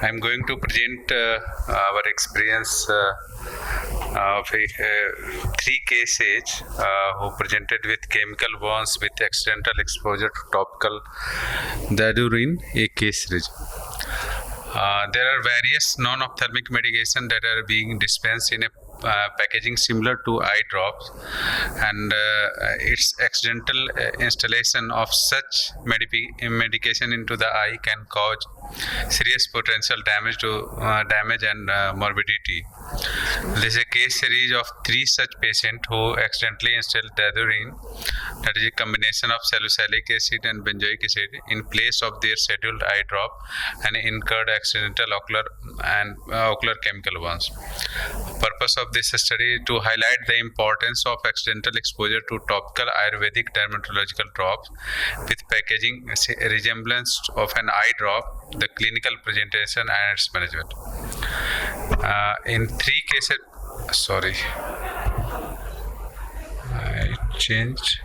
I'm going to present our experience of three cases who presented with chemical burns with accidental exposure to topical dadurin, a case series. There are various non-ophthalmic medication that are being dispensed in a packaging similar to eye drops, and its accidental installation of such medication into the eye can cause serious potential damage and morbidity. This is a case series of three such patients who accidentally instilled dadurin, that is a combination of salicylic acid and benzoic acid, in place of their scheduled eye drop, and incurred accidental ocular chemical burns. Purpose of this study is to highlight the importance of accidental exposure to topical Ayurvedic dermatological drops with packaging resemblance of an eye drop, the clinical presentation and its management. In three cases, I changed.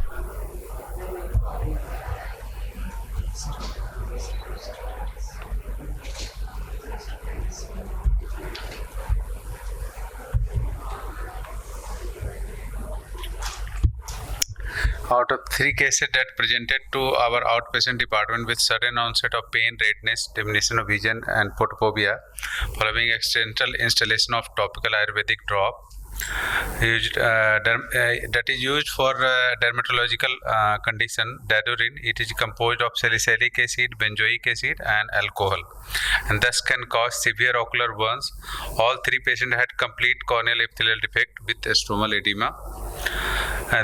Out of three cases that presented to our outpatient department with sudden onset of pain, redness, diminution of vision, and photophobia following accidental installation of topical Ayurvedic drop that is used for dermatological condition, dadurin. It is composed of salicylic acid, benzoic acid, and alcohol, and thus can cause severe ocular burns. All three patients had complete corneal epithelial defect with stromal edema.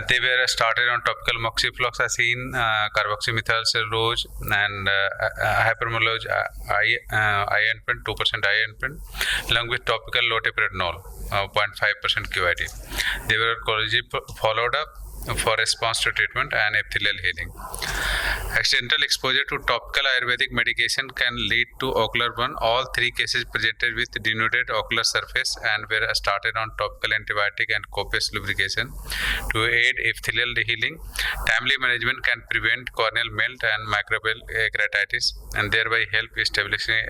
They were started on topical moxifloxacin, carboxymethyl cellulose, and hypermolage eye ointment, 2% eye ointment, along with topical loteprednol, 0.5% QID. They were followed up for response to treatment and epithelial healing. Accidental exposure to topical Ayurvedic medication can lead to ocular burn. All three cases presented with denuded ocular surface and were started on topical antibiotic and copious lubrication to aid epithelial healing. Timely management can prevent corneal melt and microbial keratitis and thereby help establishing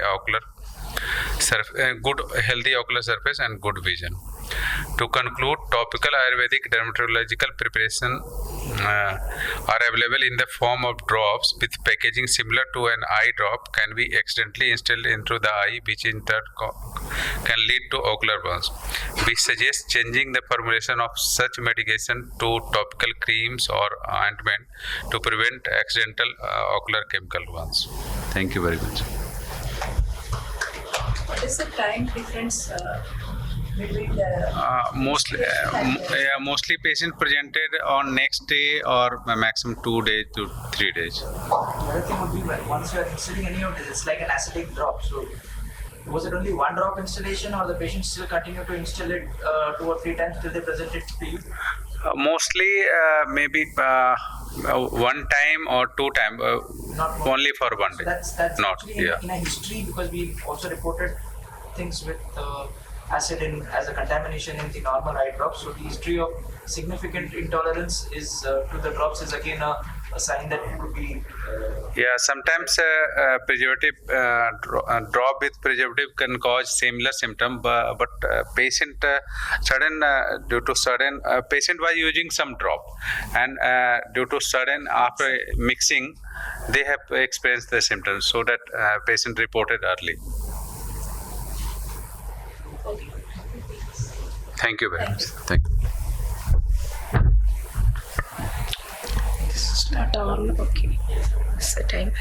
good healthy ocular surface and good vision. To conclude, topical Ayurvedic dermatological preparation are available in the form of drops with packaging similar to an eye drop, can be accidentally instilled into the eye, which in turn can lead to ocular burns. We suggest changing the formulation of such medication to topical creams or ointment to prevent accidental ocular chemical burns. Thank you very much. What is the time difference between the mostly patient presented on next day or maximum 2 days to 3 days. The other thing would be, once you are instilling any of this, it's like an acidic drop. So was it only one drop installation, or the patient still continue to instill it 2 or 3 times till they present it to you? Mostly maybe one time or 2 times, only for 1 day. So that's not actually in a history, because we also reported things with acid as a contamination in the normal eye drops. So the history of significant intolerance is to the drops is again a sign that it could be. Sometimes preservative drop with preservative can cause similar symptom, but patient due to sudden patient was using some drop, and due to sudden after mixing they have experienced the symptoms, so that patient reported early. okay. Thank you very much. Thank you. This is not on. Okay. It's the time.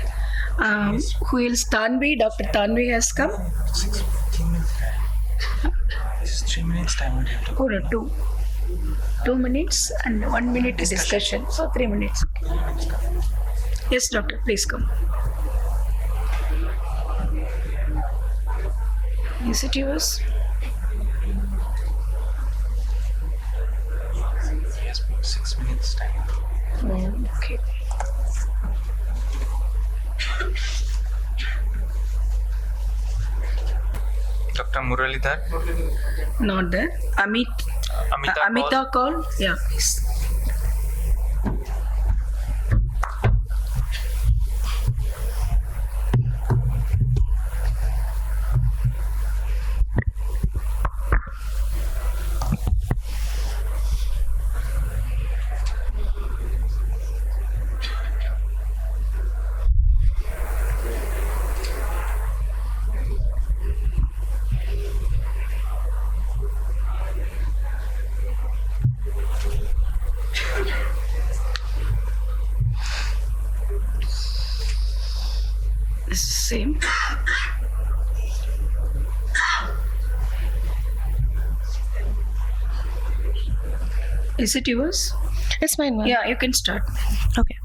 Who else? Tanvi? Dr. Tanvi has come. 15 minutes. This is 3 minutes time. Oh, no, 2 minutes and 1 minute discussion. So 3 minutes. Yes, doctor, please come. Is it yours? Yes, 6 minutes time. Okay. Dr. Muralidhar? Not there. Amita call? Yeah, please. Is it yours? It's mine, ma'am. Yeah, you can start. Okay.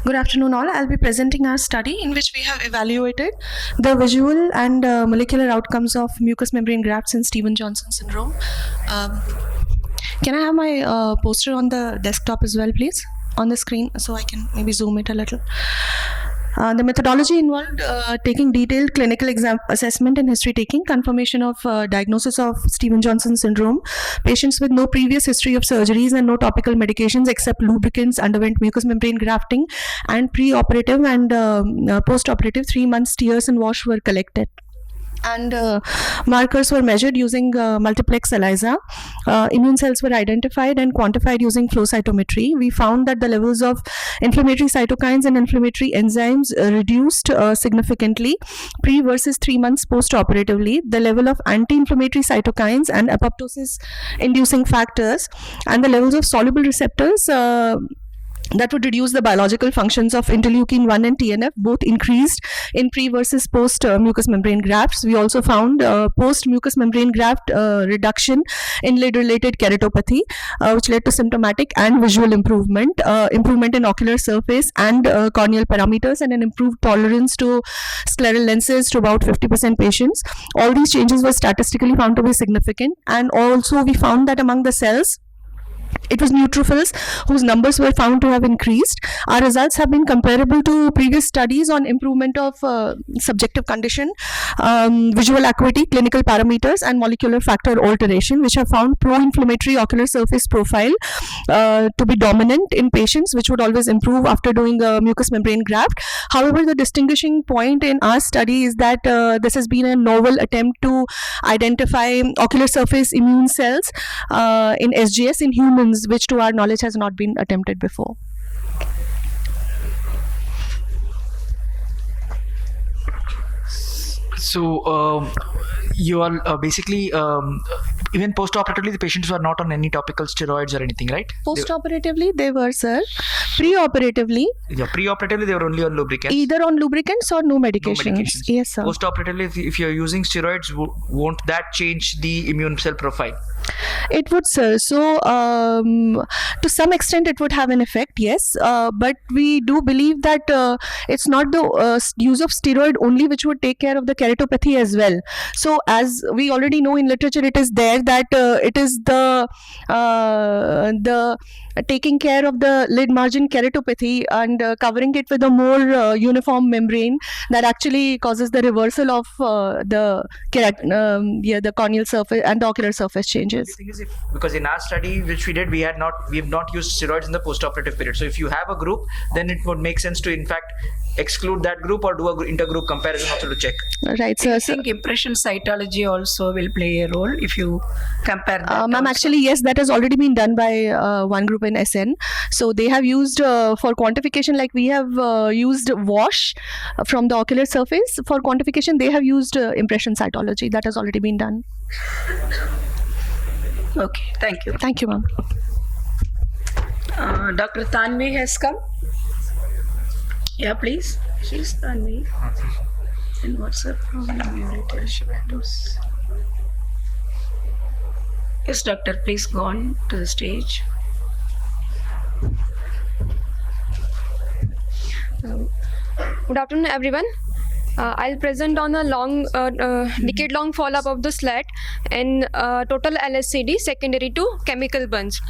Good afternoon, all. I'll be presenting our study in which we have evaluated the visual and molecular outcomes of mucous membrane grafts in Stevens-Johnson syndrome. Can I have my poster on the desktop as well, please? On the screen, so I can maybe zoom it a little. The methodology involved taking detailed clinical assessment and history taking, confirmation of diagnosis of Stevens-Johnson syndrome, patients with no previous history of surgeries and no topical medications except lubricants underwent mucous membrane grafting, and pre-operative and post-operative 3 months tears and wash were collected. And markers were measured using multiplex ELISA. Immune cells were identified and quantified using flow cytometry. We found that the levels of inflammatory cytokines and inflammatory enzymes reduced significantly pre versus 3 months post-operatively. The level of anti-inflammatory cytokines and apoptosis-inducing factors and the levels of soluble receptors that would reduce the biological functions of interleukin 1 and TNF both increased in pre versus post mucous membrane grafts. We also found post mucous membrane graft reduction in lid related keratopathy, which led to symptomatic and visual improvement, improvement in ocular surface and corneal parameters, and an improved tolerance to scleral lenses to about 50% patients. All these changes were statistically found to be significant, and also we found that among the cells, it was neutrophils whose numbers were found to have increased. Our results have been comparable to previous studies on improvement of subjective condition, visual acuity, clinical parameters, and molecular factor alteration, which have found pro-inflammatory ocular surface profile to be dominant in patients, which would always improve after doing a mucous membrane graft. However, the distinguishing point in our study is that this has been a novel attempt to identify ocular surface immune cells in SGS in humans, which to our knowledge has not been attempted before. So you are basically even post-operatively the patients were not on any topical steroids or anything, right? Post-operatively they were, sir. Pre-operatively, Pre-operatively they were only on lubricants. either on lubricants or no medications. No medications. Yes, sir. Post-operatively, if you're using steroids, won't that change the immune cell profile? It would, sir. So to some extent it would have an effect, yes, but we do believe that it's not the use of steroid only which would take care of the keratopathy as well. So as we already know in literature, it is there that it is the taking care of the lid margin keratopathy and covering it with a more uniform membrane that actually causes the reversal of the corneal surface and the ocular surface changes. The thing is, because in our study which we have not used steroids in the post-operative period. So if you have a group, then it would make sense to in fact exclude that group or do a intergroup comparison also to check. Right, I sir. think impression cytology also will play a role if you compare that. Ma'am, also. actually, yes, that has already been done by one group in SN. So they have used for quantification, like we have used wash from the ocular surface. For quantification, they have used impression cytology. That has already been done. Okay, thank you. Thank you, ma'am. Dr. Tanvi has come. Yeah, please. She's Tanvi. And what's the problem? You tell she knows. Yes, doctor, please go on to the stage. Good afternoon, everyone. I'll present on a decade-long follow-up of the SLAT and total LSCD secondary to chemical burns.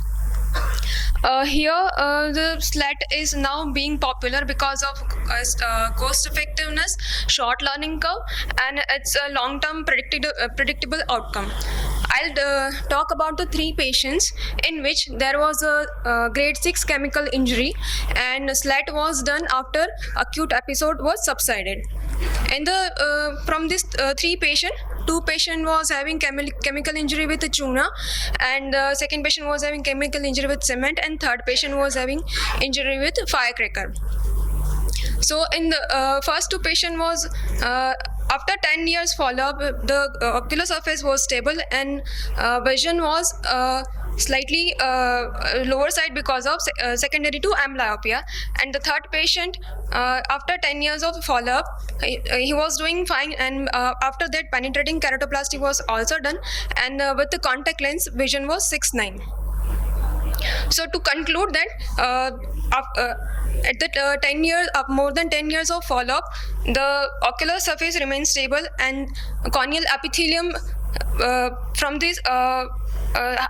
Here, the SLAT is now being popular because of cost effectiveness, short learning curve, and its a long-term predictable outcome. I'll talk about the 3 patients in which there was a grade 6 chemical injury and SLAT was done after acute episode was subsided. And from this 3 patient, 2 patient was having chemical injury with tuna, and the second patient was having chemical injury with cement, and third patient was having injury with firecracker. So in the first 2 patient was after 10 years follow-up, the ocular surface was stable and vision was slightly lower side because of secondary to amblyopia. And the third patient, after 10 years of follow-up, he was doing fine, and after that penetrating keratoplasty was also done, and with the contact lens vision was 6/9. So to conclude that at the 10 years, more than 10 years of follow-up, the ocular surface remains stable and corneal epithelium from this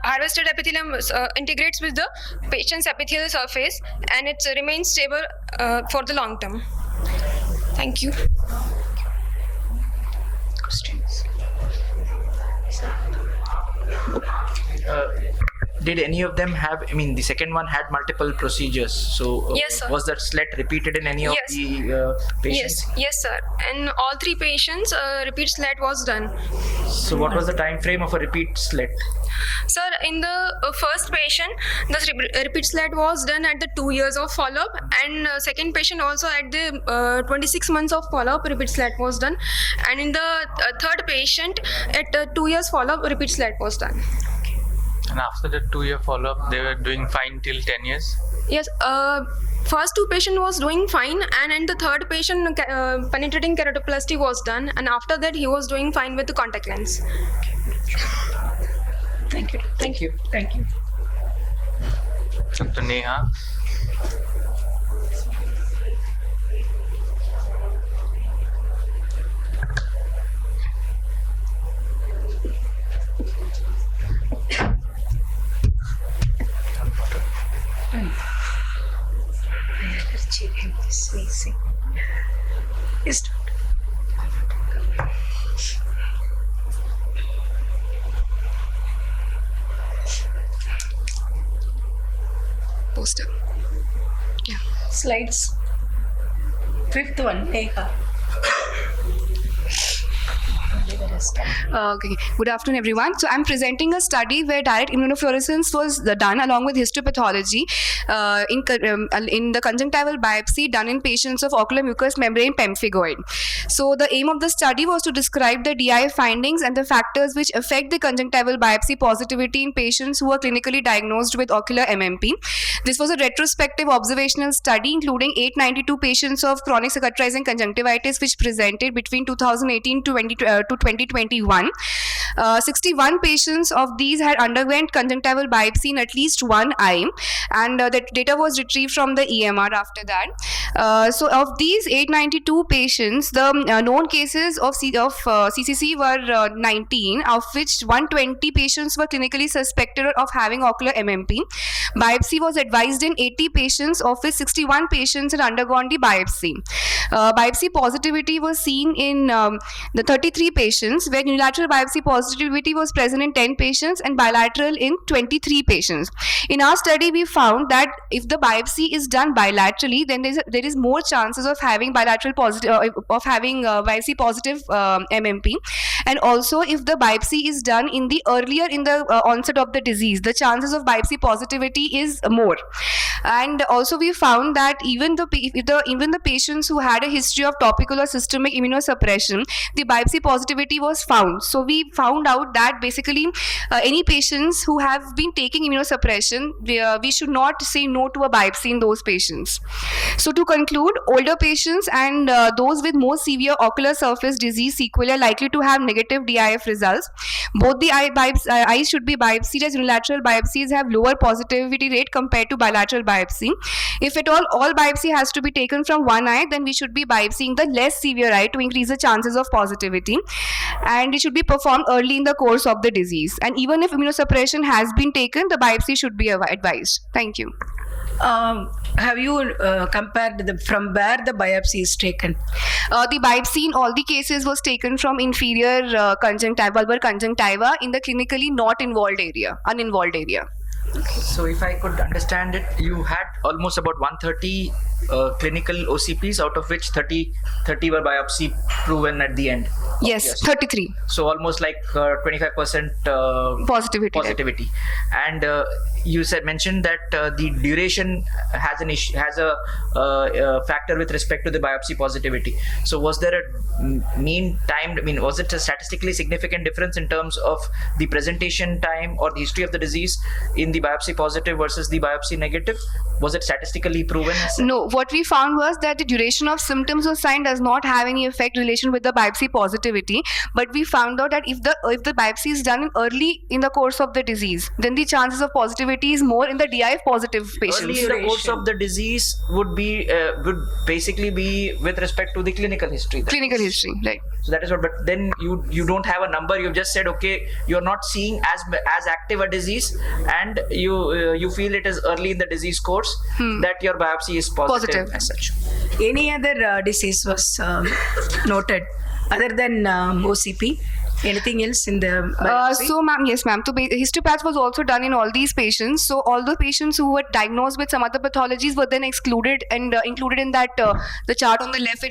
harvested epithelium integrates with the patient's epithelial surface, and it remains stable for the long term. Thank you. Questions? Did any of them have, I mean, the second one had multiple procedures. So Yes, sir. was that slit repeated in any of Yes. the patients? Yes, sir. And all 3 patients, repeat slit was done. So what was the time frame of a repeat slit? Sir, in the first patient, the repeat slit was done at the 2 years of follow-up, and second patient also at the 26 months of follow-up, repeat slit was done, and in the third patient at 2 years follow-up, repeat slit was done. And after the 2-year follow-up, they were doing fine till 10 years. Yes, first 2 patient was doing fine, and in the third patient, penetrating keratoplasty was done, and after that he was doing fine with the contact lens. Thank you. Thank you. Thank you. Dr. Neha. Yes. Poster. Slides. 5th one, Neha. Okay. Good afternoon, everyone. So I'm presenting a study where direct immunofluorescence was done along with histopathology in the conjunctival biopsy done in patients of ocular mucous membrane pemphigoid. So the aim of the study was to describe the DI findings and the factors which affect the conjunctival biopsy positivity in patients who are clinically diagnosed with ocular MMP. This was a retrospective observational study including 892 patients of chronic cicatrizing conjunctivitis which presented between 2018 to 2021. 61 patients of these had underwent conjunctival biopsy in at least one eye, and the data was retrieved from the EMR after that. So of these 892 patients, the known cases of CCC were 19, of which 120 patients were clinically suspected of having ocular MMP. Biopsy was advised in 80 patients, of which 61 patients had undergone the biopsy. Biopsy positivity was seen in the 33 patients, where unilateral biopsy positivity was present in 10 patients and bilateral in 23 patients. In our study, we found that if the biopsy is done bilaterally, then there is more chances of having bilateral positive biopsy positive MMP, and also if the biopsy is done earlier in the onset of the disease, the chances of biopsy positivity is more. And also we found that even the patients who had a history of topical or systemic immunosuppression, the biopsy positivity was found. So we found out that basically any patients who have been taking immunosuppression, we should not say no to a biopsy in those patients. So to conclude, older patients and those with more severe ocular surface disease sequelae are likely to have negative DIF results. Both the eyes should be biopsied, as unilateral biopsies have lower positivity rate compared to bilateral biopsy. If at all biopsy has to be taken from one eye, then we should be biopsying the less severe eye to increase the chances of positivity, and it should be performed early in the course of the disease. And even if immunosuppression has been taken, the biopsy should be advised. Thank you. Have you compared from where the biopsy is taken? The biopsy in all the cases was taken from inferior bulbar conjunctiva in the clinically not involved area, uninvolved area. So if I could understand it, you had almost about 130 clinical OCPs, out of which 30 were biopsy proven at the end. Yes, 33. So almost like 25% Positivity. And you mentioned that the duration has a factor with respect to the biopsy positivity. So was there a mean time? I mean, was it a statistically significant difference in terms of the presentation time or the history of the disease in the biopsy positive versus the biopsy negative? Was it statistically proven? No, what we found was that the duration of symptoms or sign does not have any effect relation with the biopsy positivity. But we found out that if the biopsy is done early in the course of the disease, then the chances of positivity is more in the DIF positive patients. Early in the course of the disease would basically be with respect to the clinical history. Clinical history, right? So that is what. But then you don't have a number. You've just said, okay, you're not seeing as active a disease, and you feel it is early in the disease course that your biopsy is positive as such. Any other disease was noted other than OCP? Anything else in the biopsy? So, ma'am, yes, ma'am. So, histopath was also done in all these patients. So, all the patients who were diagnosed with some other pathologies were then excluded and included in that the chart on the left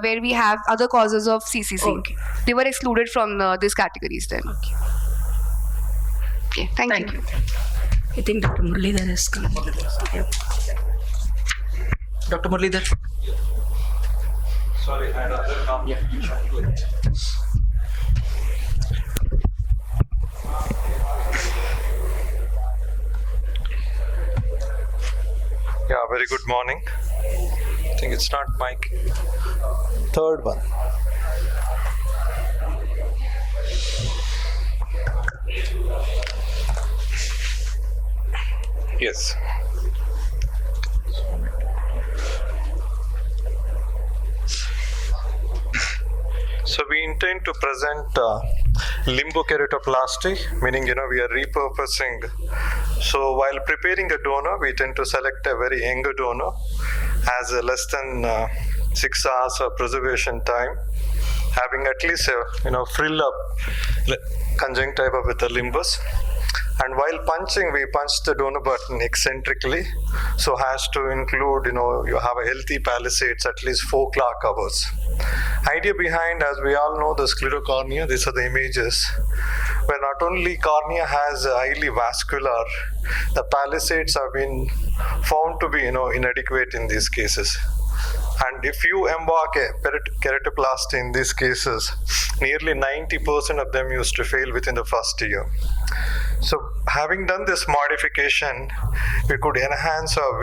where we have other causes of CCC. Okay. They were excluded from these categories then. Okay, thank you. I think Dr. Muralidhar has come. Yep. Dr. Muralidhar. Sorry, I had other comment. Yeah. Yeah, very good morning. I think it's not mic. Third one. Yes. So we intend to present limbokeratoplasty, meaning we are repurposing. So while preparing a donor, we tend to select a very younger donor, has a less than 6 hours of preservation time, having at least a frill up conjunctiva with the limbus. And while punching, we punch the donor button eccentrically, so has to include, you have a healthy palisades at least 4 clock hours. Idea behind, as we all know, the sclerocornea, these are the images, where not only cornea has highly vascular, the palisades have been found to be, inadequate in these cases. And if you embark a keratoplasty in these cases, nearly 90% of them used to fail within the first year. So having done this modification, we could enhance our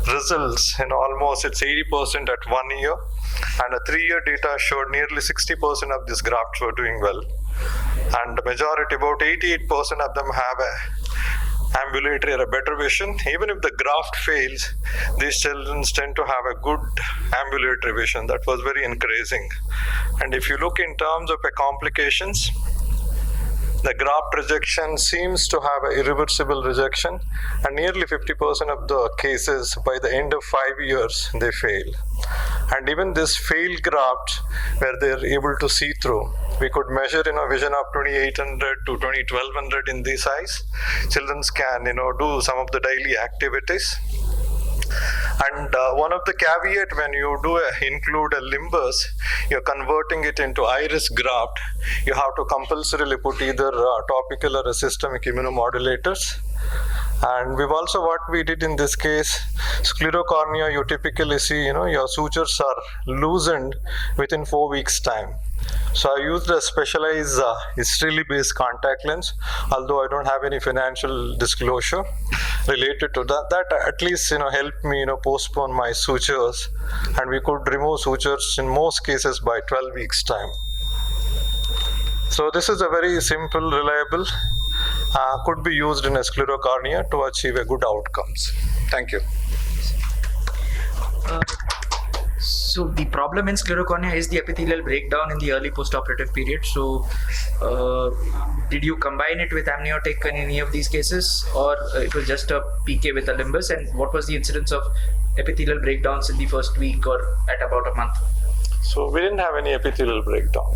results, almost it's 80% at 1 year, and a 3-year data showed nearly 60% of these grafts were doing well. And the majority, about 88% of them have a ambulatory or a better vision. Even if the graft fails, these children tend to have a good ambulatory vision. That was very encouraging. And if you look in terms of complications, the graft rejection seems to have an irreversible rejection, and nearly 50% of the cases by the end of 5 years they fail. And even this failed graft, where they're able to see through, we could measure vision of 2800 to 1200 in these eyes. Children can do some of the daily activities. And one of the caveat when you do include a limbus, you're converting it into iris graft, you have to compulsorily put either topical or systemic immunomodulators. And we've also, what we did in this case, sclerocornea, you typically see, your sutures are loosened within 4 weeks' time. So I used a specialized Israeli based contact lens, although I don't have any financial disclosure related to that. That at least helped me postpone my sutures, and we could remove sutures in most cases by 12 weeks time. So this is a very simple, reliable, could be used in a sclerocornea to achieve a good outcomes. Thank you. So the problem in sclerocornea is the epithelial breakdown in the early postoperative period. So did you combine it with amniotic in any of these cases, or it was just a PK with a limbus? And what was the incidence of epithelial breakdowns in the first week or at about a month? So we didn't have any epithelial breakdown,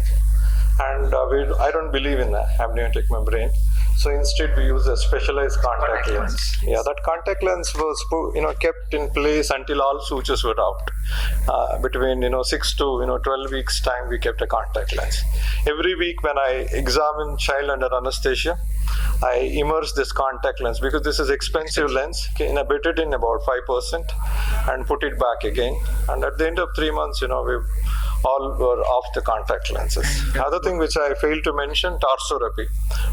and I don't believe in the amniotic membrane. So instead, we use a specialized contact lens. Yeah, that contact lens was kept in place until all sutures were out. Between 6 to 12 weeks time, we kept a contact lens. Every week when I examine child under anesthesia, I immerse this contact lens, because this is expensive lens, bedded in about 5% and put it back again. And at the end of 3 months, we all were off the contact lenses. Other thing which I failed to mention, tarsorrhapy.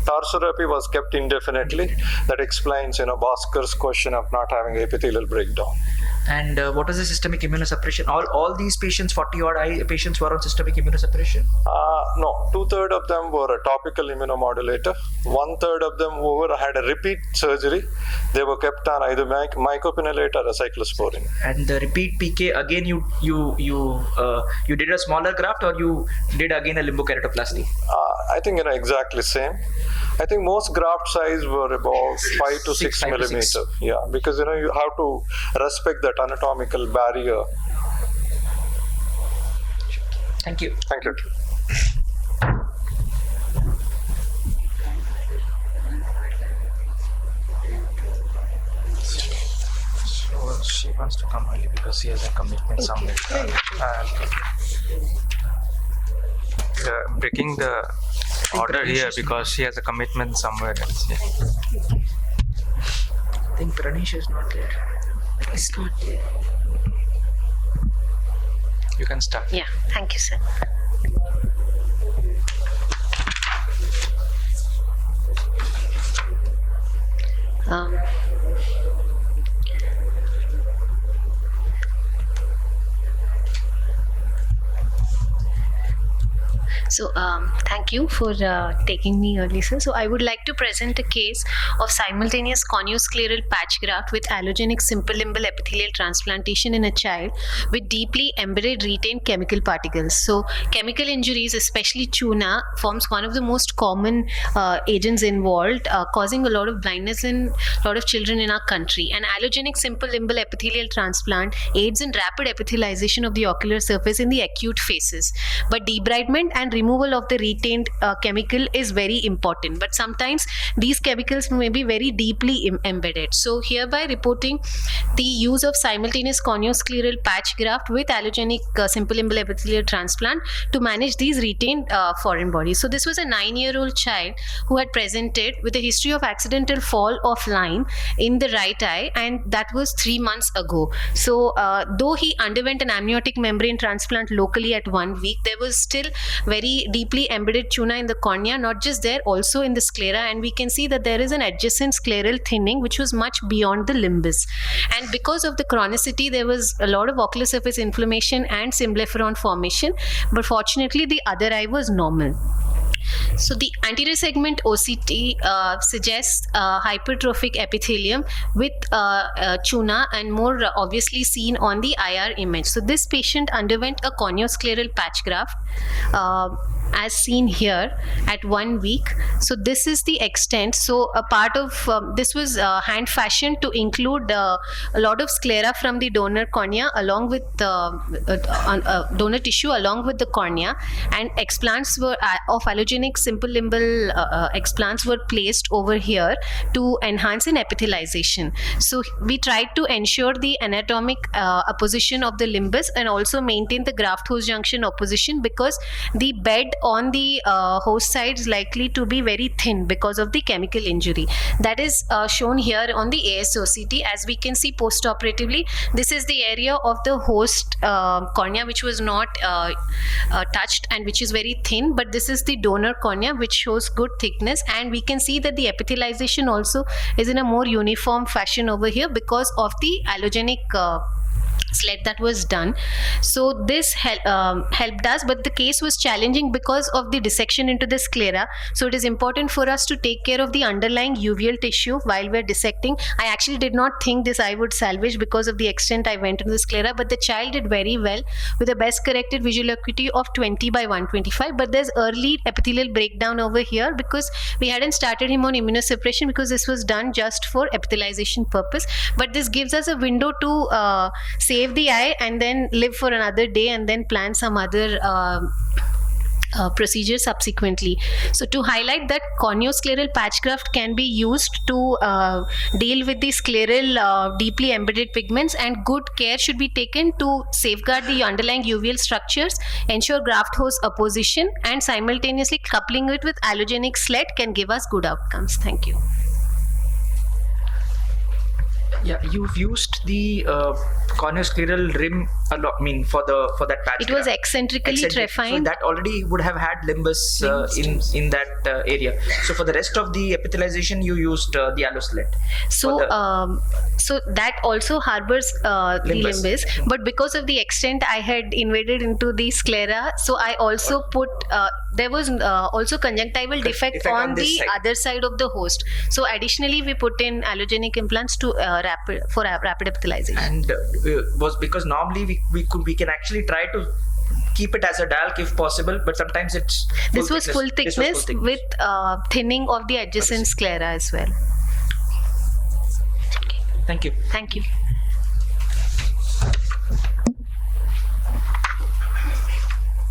Tarsorrhapy was kept indefinitely. That explains, Bhaskar's question of not having epithelial breakdown. And what was the systemic immunosuppression? All these patients, 40 odd patients, were on systemic immunosuppression? No, 2/3 of them were a topical immunomodulator. 1/3 of them who had a repeat surgery. They were kept on either mycophenolate or a cyclosporine. And the repeat PK, again, you did a smaller graft, or you did again a limbokeratoplasty? I think exactly same. I think most graft size were about 5 to 6 5 to millimeter. 6. Yeah, because you have to respect that anatomical barrier. Thank you. Thank you. So she wants to come early because she has a commitment somewhere. Breaking the order here because she has a commitment somewhere else. Yeah. I think Pranesh is not there. It's not there. You can start. Yeah, thank you, sir. Thank you for taking me early, sir. So I would like to present a case of simultaneous corneoscleral patch graft with allogenic simple limbal epithelial transplantation in a child with deeply embedded retained chemical particles. So chemical injuries, especially tuna, forms one of the most common agents involved, causing a lot of blindness in a lot of children in our country. An allogenic simple limbal epithelial transplant aids in rapid epithelialization of the ocular surface in the acute phases. But debridement and removal of the retained chemical is very important, but sometimes these chemicals may be very deeply embedded. So hereby reporting the use of simultaneous corneoscleral patch graft with allogenic simple limbal epithelial transplant to manage these retained foreign bodies. So this was a 9-year-old child who had presented with a history of accidental fall of line in the right eye, and that was 3 months ago. So though he underwent an amniotic membrane transplant locally at 1 week, there was still very deeply embedded tuna in the cornea, not just there, also in the sclera, and we can see that there is an adjacent scleral thinning which was much beyond the limbus. And because of the chronicity, there was a lot of ocular surface inflammation and symblepharon formation, but fortunately the other eye was normal. So the anterior segment OCT suggests hypertrophic epithelium with tuna, and more obviously seen on the IR image. So this patient underwent a corneoscleral patch graft as seen here at 1 week. So this is the extent. So a part of this was hand fashioned to include a lot of sclera from the donor cornea along with donor tissue along with the cornea, and explants were of allogenic simple limbal explants were placed over here to enhance an epithelialization. So we tried to ensure the anatomic opposition of the limbus and also maintain the graft host junction opposition, because the bed on the host side is likely to be very thin because of the chemical injury. That is shown here on the ASOCT. As we can see post-operatively, this is the area of the host cornea which was not touched and which is very thin, but this is the donor cornea which shows good thickness, and we can see that the epithelialization also is in a more uniform fashion over here because of the allogenic slit that was done. So this helped us, but the case was challenging because of the dissection into the sclera. So it is important for us to take care of the underlying uveal tissue while we're dissecting. I actually did not think this eye would salvage because of the extent I went into the sclera, but the child did very well with a best corrected visual acuity of 20/125. But there's early epithelial breakdown over here because we hadn't started him on immunosuppression, because this was done just for epithelialization purpose. But this gives us a window to save the eye and then live for another day and then plan some other procedure subsequently. So to highlight that corneoscleral patch graft can be used to deal with the scleral deeply embedded pigments, and good care should be taken to safeguard the underlying uveal structures, ensure graft host opposition, and simultaneously coupling it with allogenic slit can give us good outcomes. Thank you. Yeah, you've used the corneoscleral rim a lot. I mean, for that patch. It was eccentrically So trephined. that already would have had limbus in that area. So for the rest of the epithelialization, you used the alloslet. So, so that also harbors the Limbus. limbus, but because of the extent I had invaded into the sclera, so I also put there was also conjunctival defect on this the side. other side of the host. So additionally, we put in allogenic implants to rapid epithelialization. And was because normally we can actually try to keep it as a DALC if possible, but sometimes it's This was full thickness with thinning of the adjacent sclera as well. Thank you. Thank you.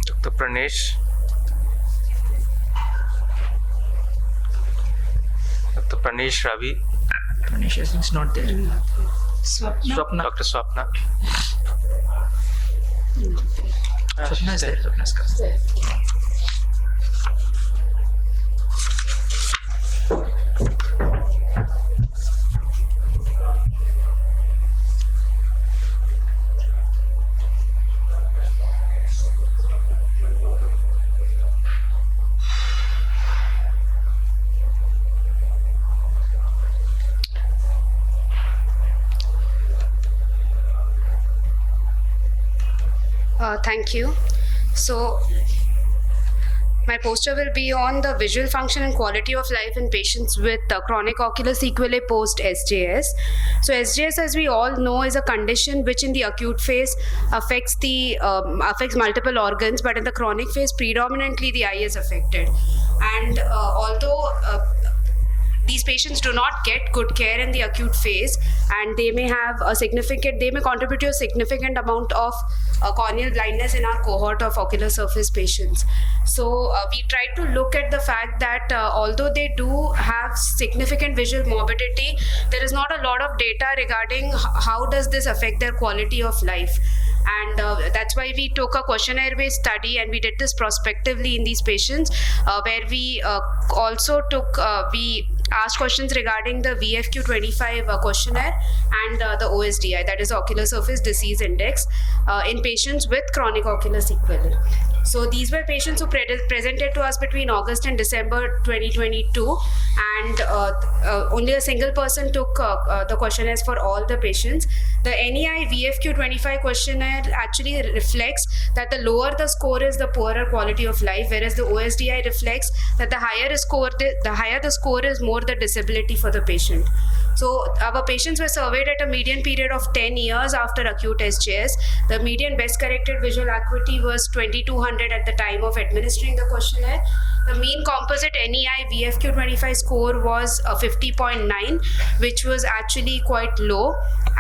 Dr. Pranesh. Dr. Pranesh Ravi. Pranesh is not there. Swapna. Dr. Swapna. Swapna is there. Swapna is there. Thank you. So, my poster will be on the visual function and quality of life in patients with chronic ocular sequelae post SJS. So SJS, as we all know, is a condition which in the acute phase affects multiple organs, but in the chronic phase, predominantly the eye is affected. And although these patients do not get good care in the acute phase, and they may contribute to a significant amount of corneal blindness in our cohort of ocular surface patients. So we tried to look at the fact that although they do have significant visual morbidity, there is not a lot of data regarding how does this affect their quality of life. And that's why we took a questionnaire-based study, and we did this prospectively in these patients, where we also we asked questions regarding the VFQ-25 questionnaire and the OSDI, that is Ocular Surface Disease Index, in patients with chronic ocular sequelae. So these were patients who presented to us between August and December 2022, and only a single person took the questionnaires for all the patients. The NEI VFQ-25 questionnaire actually reflects that the lower the score is, the poorer quality of life, whereas the OSDI reflects that the higher the score is, more the disability for the patient. So our patients were surveyed at a median period of 10 years after acute SJS. The median best corrected visual acuity was 2200 at the time of administering the questionnaire. The mean composite NEI VFQ-25 score was 50.9, which was actually quite low,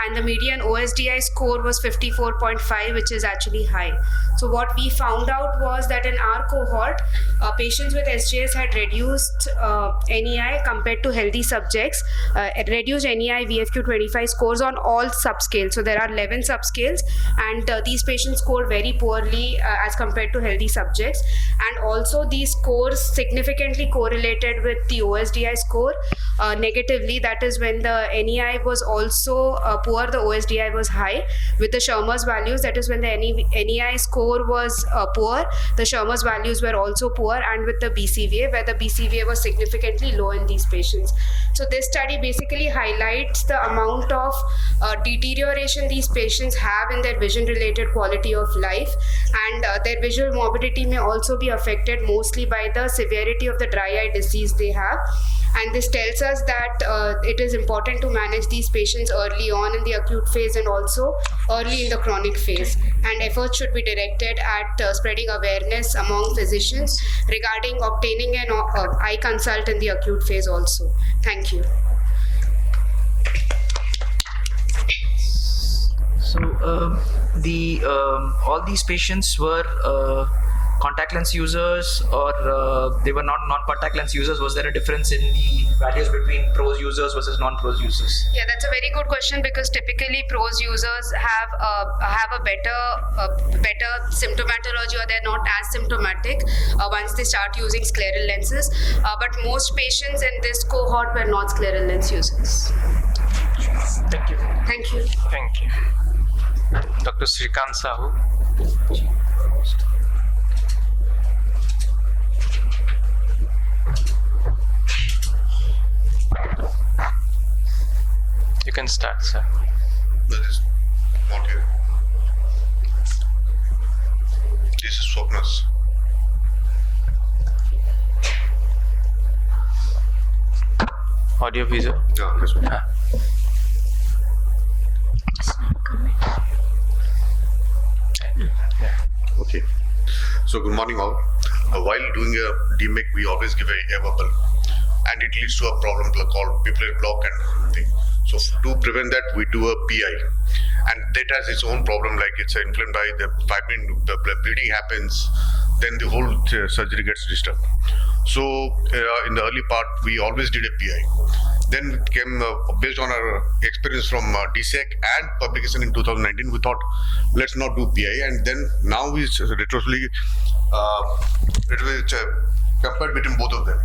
and the median OSDI score was 54.5, which is actually high. So what we found out was that in our cohort, patients with SJS had reduced NEI compared to healthy subjects, reduced NEI VFQ-25 scores on all subscales. So there are 11 subscales, and these patients scored very poorly as compared to healthy subjects. And also these scores significantly correlated with the OSDI score negatively. That is, when the NEI was also poor, the OSDI was high. With the Schirmer's values, that is when the NEI score was poor, the Schirmer's values were also poor, and with the BCVA, where the BCVA was significantly low in these patients. So this study basically highlights the amount of deterioration these patients have in their vision-related quality of life, and their visual morbidity may also be affected mostly by the severity of the dry eye disease they have. And this tells us that it is important to manage these patients early on in the acute phase and also early in the chronic phase. And efforts should be directed at spreading awareness among physicians regarding obtaining an eye consult in the acute phase also. Thank you. So all these patients were contact lens users, or they were not non-contact lens users? Was there a difference in the values between pros users versus non-pros users? Yeah, that's a very good question, because typically pros users have a better symptomatology, or they're not as symptomatic once they start using scleral lenses. But most patients in this cohort were not scleral lens users. Thank you. Thank you. Thank you. Dr. Srikant Sahu. You can start, sir. That is not here. This is Swapna's. Audio visual. Yeah, this one. Okay. So good morning all. While doing a DMEC, we always give a air bubble, and it leads to a problem called pupillary block and thing. So to prevent that, we do a PI, and that has its own problem. Like it's inflamed by the fibrin, the bleeding happens, then the whole surgery gets disturbed. So in the early part, we always did a PI. Then it came based on our experience from DSEC and publication in 2019. We thought let's not do PI, and then now we retrospectively compared between both of them.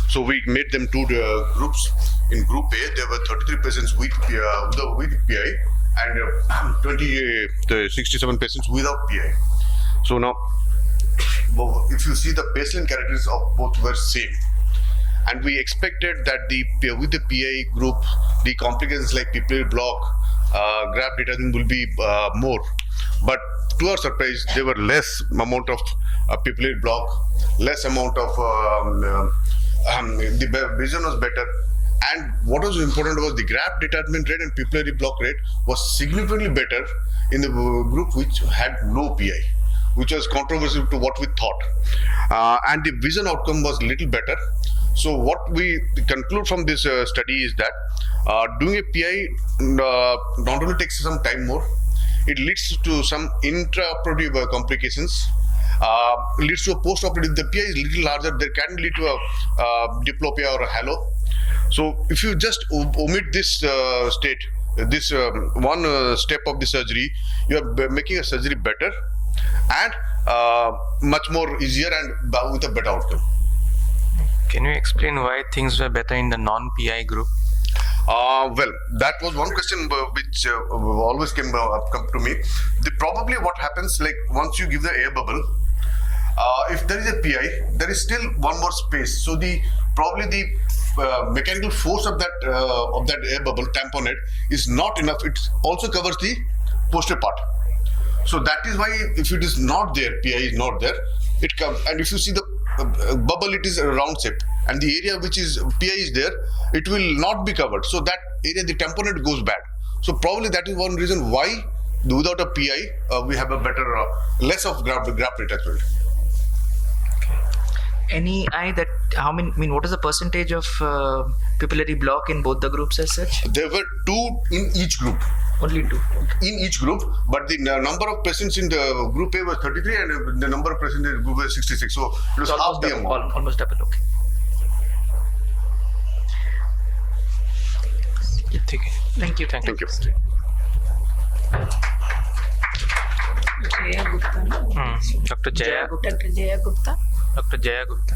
So we made them two groups. In group A, there were 33 patients with PI and 67 patients without PI. So now, if you see the baseline characteristics of both were same, and we expected that with the PI group, the complications like pupillary block, graft detachment will be more. But to our surprise, there were less amount of pupillary block, less amount of the vision was better. And what was important was the graft detachment rate and pupillary block rate was significantly better in the group which had no PI, which was controversial to what we thought. And the vision outcome was little better. So what we conclude from this study is that doing a PI not only takes some time more, it leads to some intraoperative complications. Leads to a post-operative. The PI is little larger. There can lead to a diplopia or a halo. So if you just omit this state, this one step of the surgery, you are making a surgery better and much more easier and with a better outcome. Can you explain why things were better in the non-PI group? Well, that was one question which always come to me. Probably what happens, like once you give the air bubble, if there is a PI, there is still one more space. So probably the mechanical force of that air bubble tamponade is not enough. It also covers the posterior part. So that is why if it is not there, PI is not there, it comes. And if you see the bubble, it is a round shape, and the area which is PI is there, it will not be covered. So that area, the tamponade goes bad. So probably that is one reason why without a PI we have a better, less of graft detachment. Any eye that what is the percentage of pupillary block in both the groups as such? There were 2 in each group. Only 2. In each group, but the number of patients in the group A was 33 and the number of patients in the group was 66. So it was half the amount. Almost double, okay. Thank you. Thank you. Dr. Jaya Gupta. Dr. Jaya Gupta.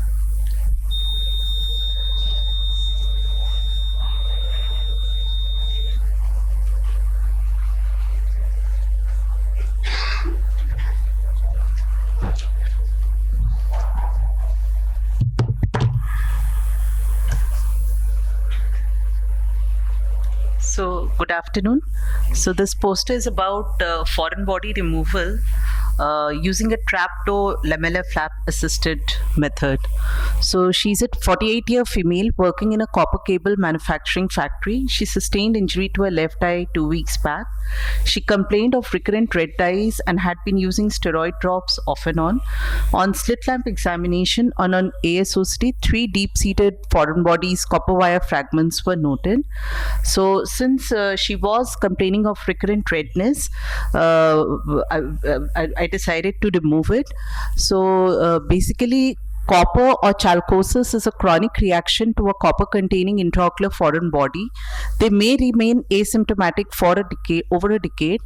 So, good afternoon. So, this poster is about foreign body removal using a trapdoor lamellar flap assisted method. So, she's a 48-year female working in a copper cable manufacturing factory. She sustained injury to her left eye 2 weeks back. She complained of recurrent red eyes and had been using steroid drops off and on. On slit lamp examination on an ASOCT, 3 deep-seated foreign bodies copper wire fragments were noted. So since she was complaining of recurrent redness, I decided to remove it. So basically, copper or chalcosis is a chronic reaction to a copper-containing intraocular foreign body. They may remain asymptomatic for over a decade,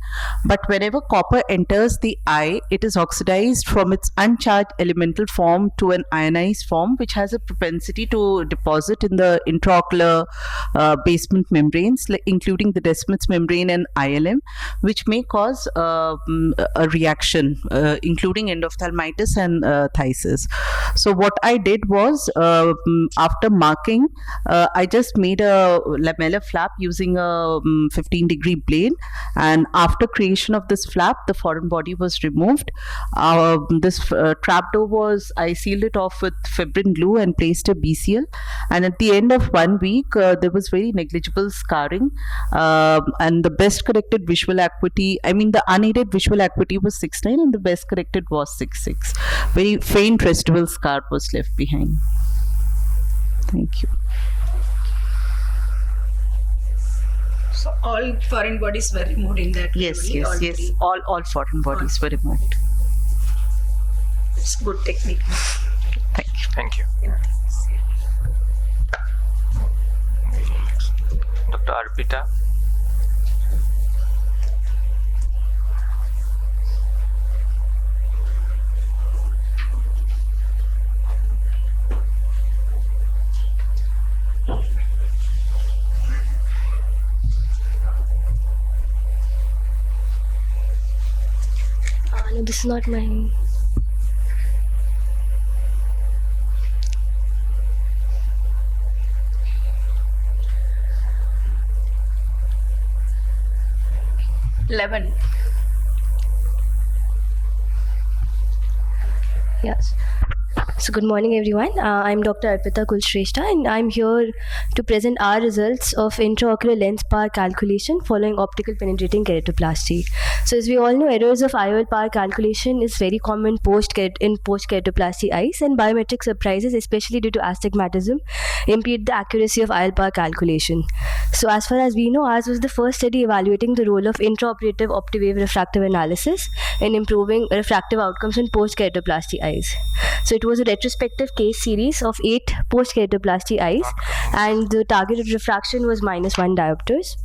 but whenever copper enters the eye, it is oxidized from its uncharged elemental form to an ionized form, which has a propensity to deposit in the intraocular basement membranes, including the Descemet's membrane and ILM, which may cause a reaction, including endophthalmitis and phthisis. So what I did was, after marking, I just made a lamellar flap using a 15-degree blade, and after creation of this flap, the foreign body was removed. This trapdoor I sealed it off with fibrin glue and placed a BCL, and at the end of 1 week, there was very negligible scarring, and the best corrected visual acuity, the unaided visual acuity was 6.9 and the best corrected was 6.6. Very faint residual scar was left behind. Thank you. So all foreign bodies were removed in that? Yes. All foreign bodies were removed. It's good technique. Thank you. Yeah. Dr. Arpita. No, this is not mine. $11. Yes. So good morning everyone. I'm Dr. Arpita Kulshrestha and I'm here to present our results of intraocular lens power calculation following optical penetrating keratoplasty. So as we all know, errors of IOL power calculation is very common in post-keratoplasty eyes, and biometric surprises, especially due to astigmatism, impede the accuracy of IOL power calculation. So as far as we know, ours was the first study evaluating the role of intraoperative optiwave refractive analysis in improving refractive outcomes in post-keratoplasty eyes. So it was a retrospective case series of 8 post-keratoplasty eyes, and the targeted refraction was -1 diopters.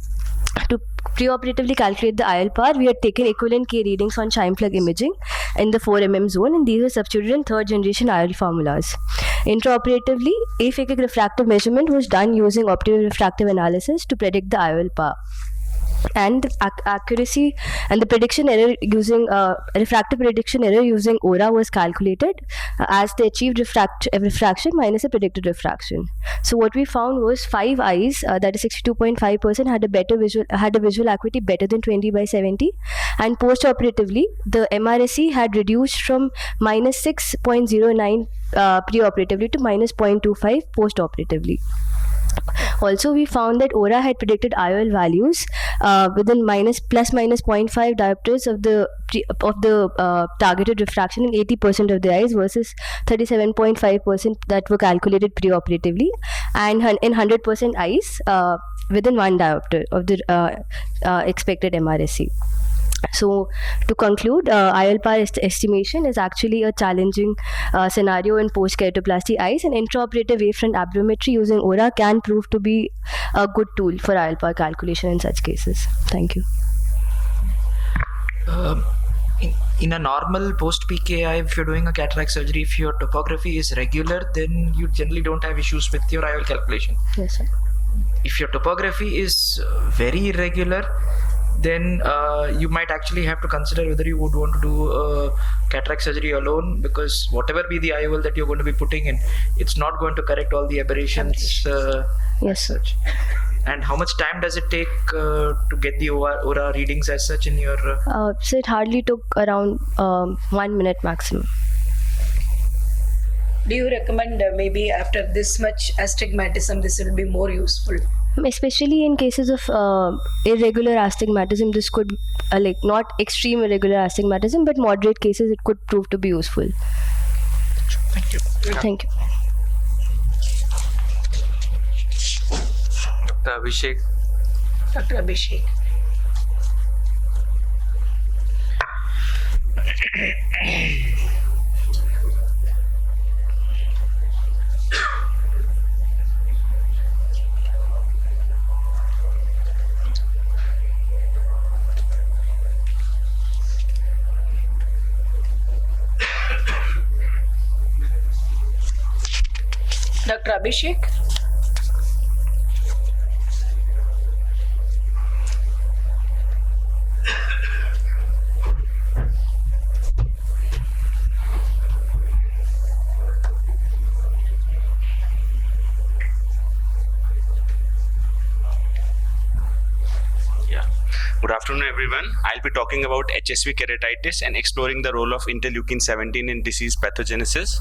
To preoperatively calculate the IOL power, we had taken equivalent K readings on shine plug imaging in the 4 mm zone, and these were substituted in 3rd generation IOL formulas. Intraoperatively, aphakic refractive measurement was done using optical refractive analysis to predict the IOL power. And the accuracy and the prediction error using refractive prediction error using ORA was calculated as the achieved refraction minus the predicted refraction. So what we found was 5 eyes, that is 62.5%, had a visual acuity better than 20/70, and post-operatively the MRSE had reduced from -6.09 pre-operatively to -0.25 post-operatively. Also, we found that ORA had predicted IOL values within ±0.5 diopters of the targeted refraction in 80% of the eyes versus 37.5% that were calculated preoperatively, and in 100% eyes within 1 diopter of the expected MRSE. So to conclude, IOL power estimation is actually a challenging scenario in post-keratoplasty eyes, and intraoperative wavefront aberrometry using ORA can prove to be a good tool for IOL power calculation in such cases. Thank you. In a normal post-PKI, if you're doing a cataract surgery, if your topography is regular, then you generally don't have issues with your IOL calculation. Yes, sir. If your topography is very irregular, then you might actually have to consider whether you would want to do cataract surgery alone, because whatever be the IOL that you're going to be putting in, it's not going to correct all the aberrations. Yes, sir. And how much time does it take to get the ORA readings as such in your... So it hardly took around 1 minute maximum. Do you recommend maybe after this much astigmatism, this will be more useful? Especially in cases of irregular astigmatism, this could not extreme irregular astigmatism, but moderate cases, it could prove to be useful. Thank you. Thank you. Dr. Abhishek. Dr. Abhishek. Dr. Abhishek? Good afternoon, everyone. I'll be talking about HSV keratitis and exploring the role of interleukin 17 in disease pathogenesis.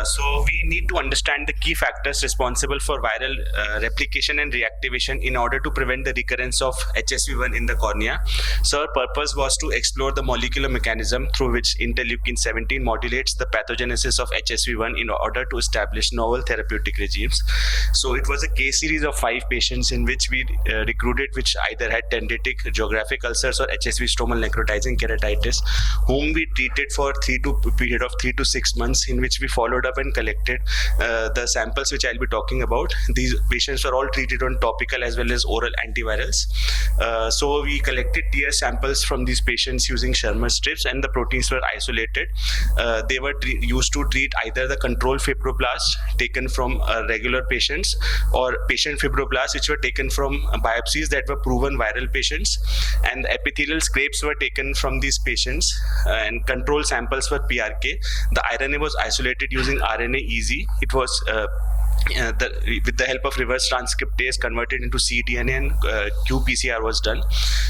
So we need to understand the key factors responsible for viral replication and reactivation in order to prevent the recurrence of HSV1 in the cornea. So our purpose was to explore the molecular mechanism through which interleukin 17 modulates the pathogenesis of HSV1 in order to establish novel therapeutic regimes. So it was a case series of 5 patients in which we recruited which either had dendritic geographic ulcers or HSV stromal necrotizing keratitis, whom we treated for a period of 3 to 6 months, in which we followed up and collected the samples which I'll be talking about. These patients were all treated on topical as well as oral antivirals. So we collected tear samples from these patients using Shermer strips, and the proteins were isolated. They were used to treat either the control fibroblasts taken from regular patients or patient fibroblasts which were taken from biopsies that were proven viral patients, and epithelial scrapes were taken from these patients, and control samples were PRK. The RNA was isolated using RNA-EZ. It was with the help of reverse transcriptase converted into cDNA, and qPCR was done.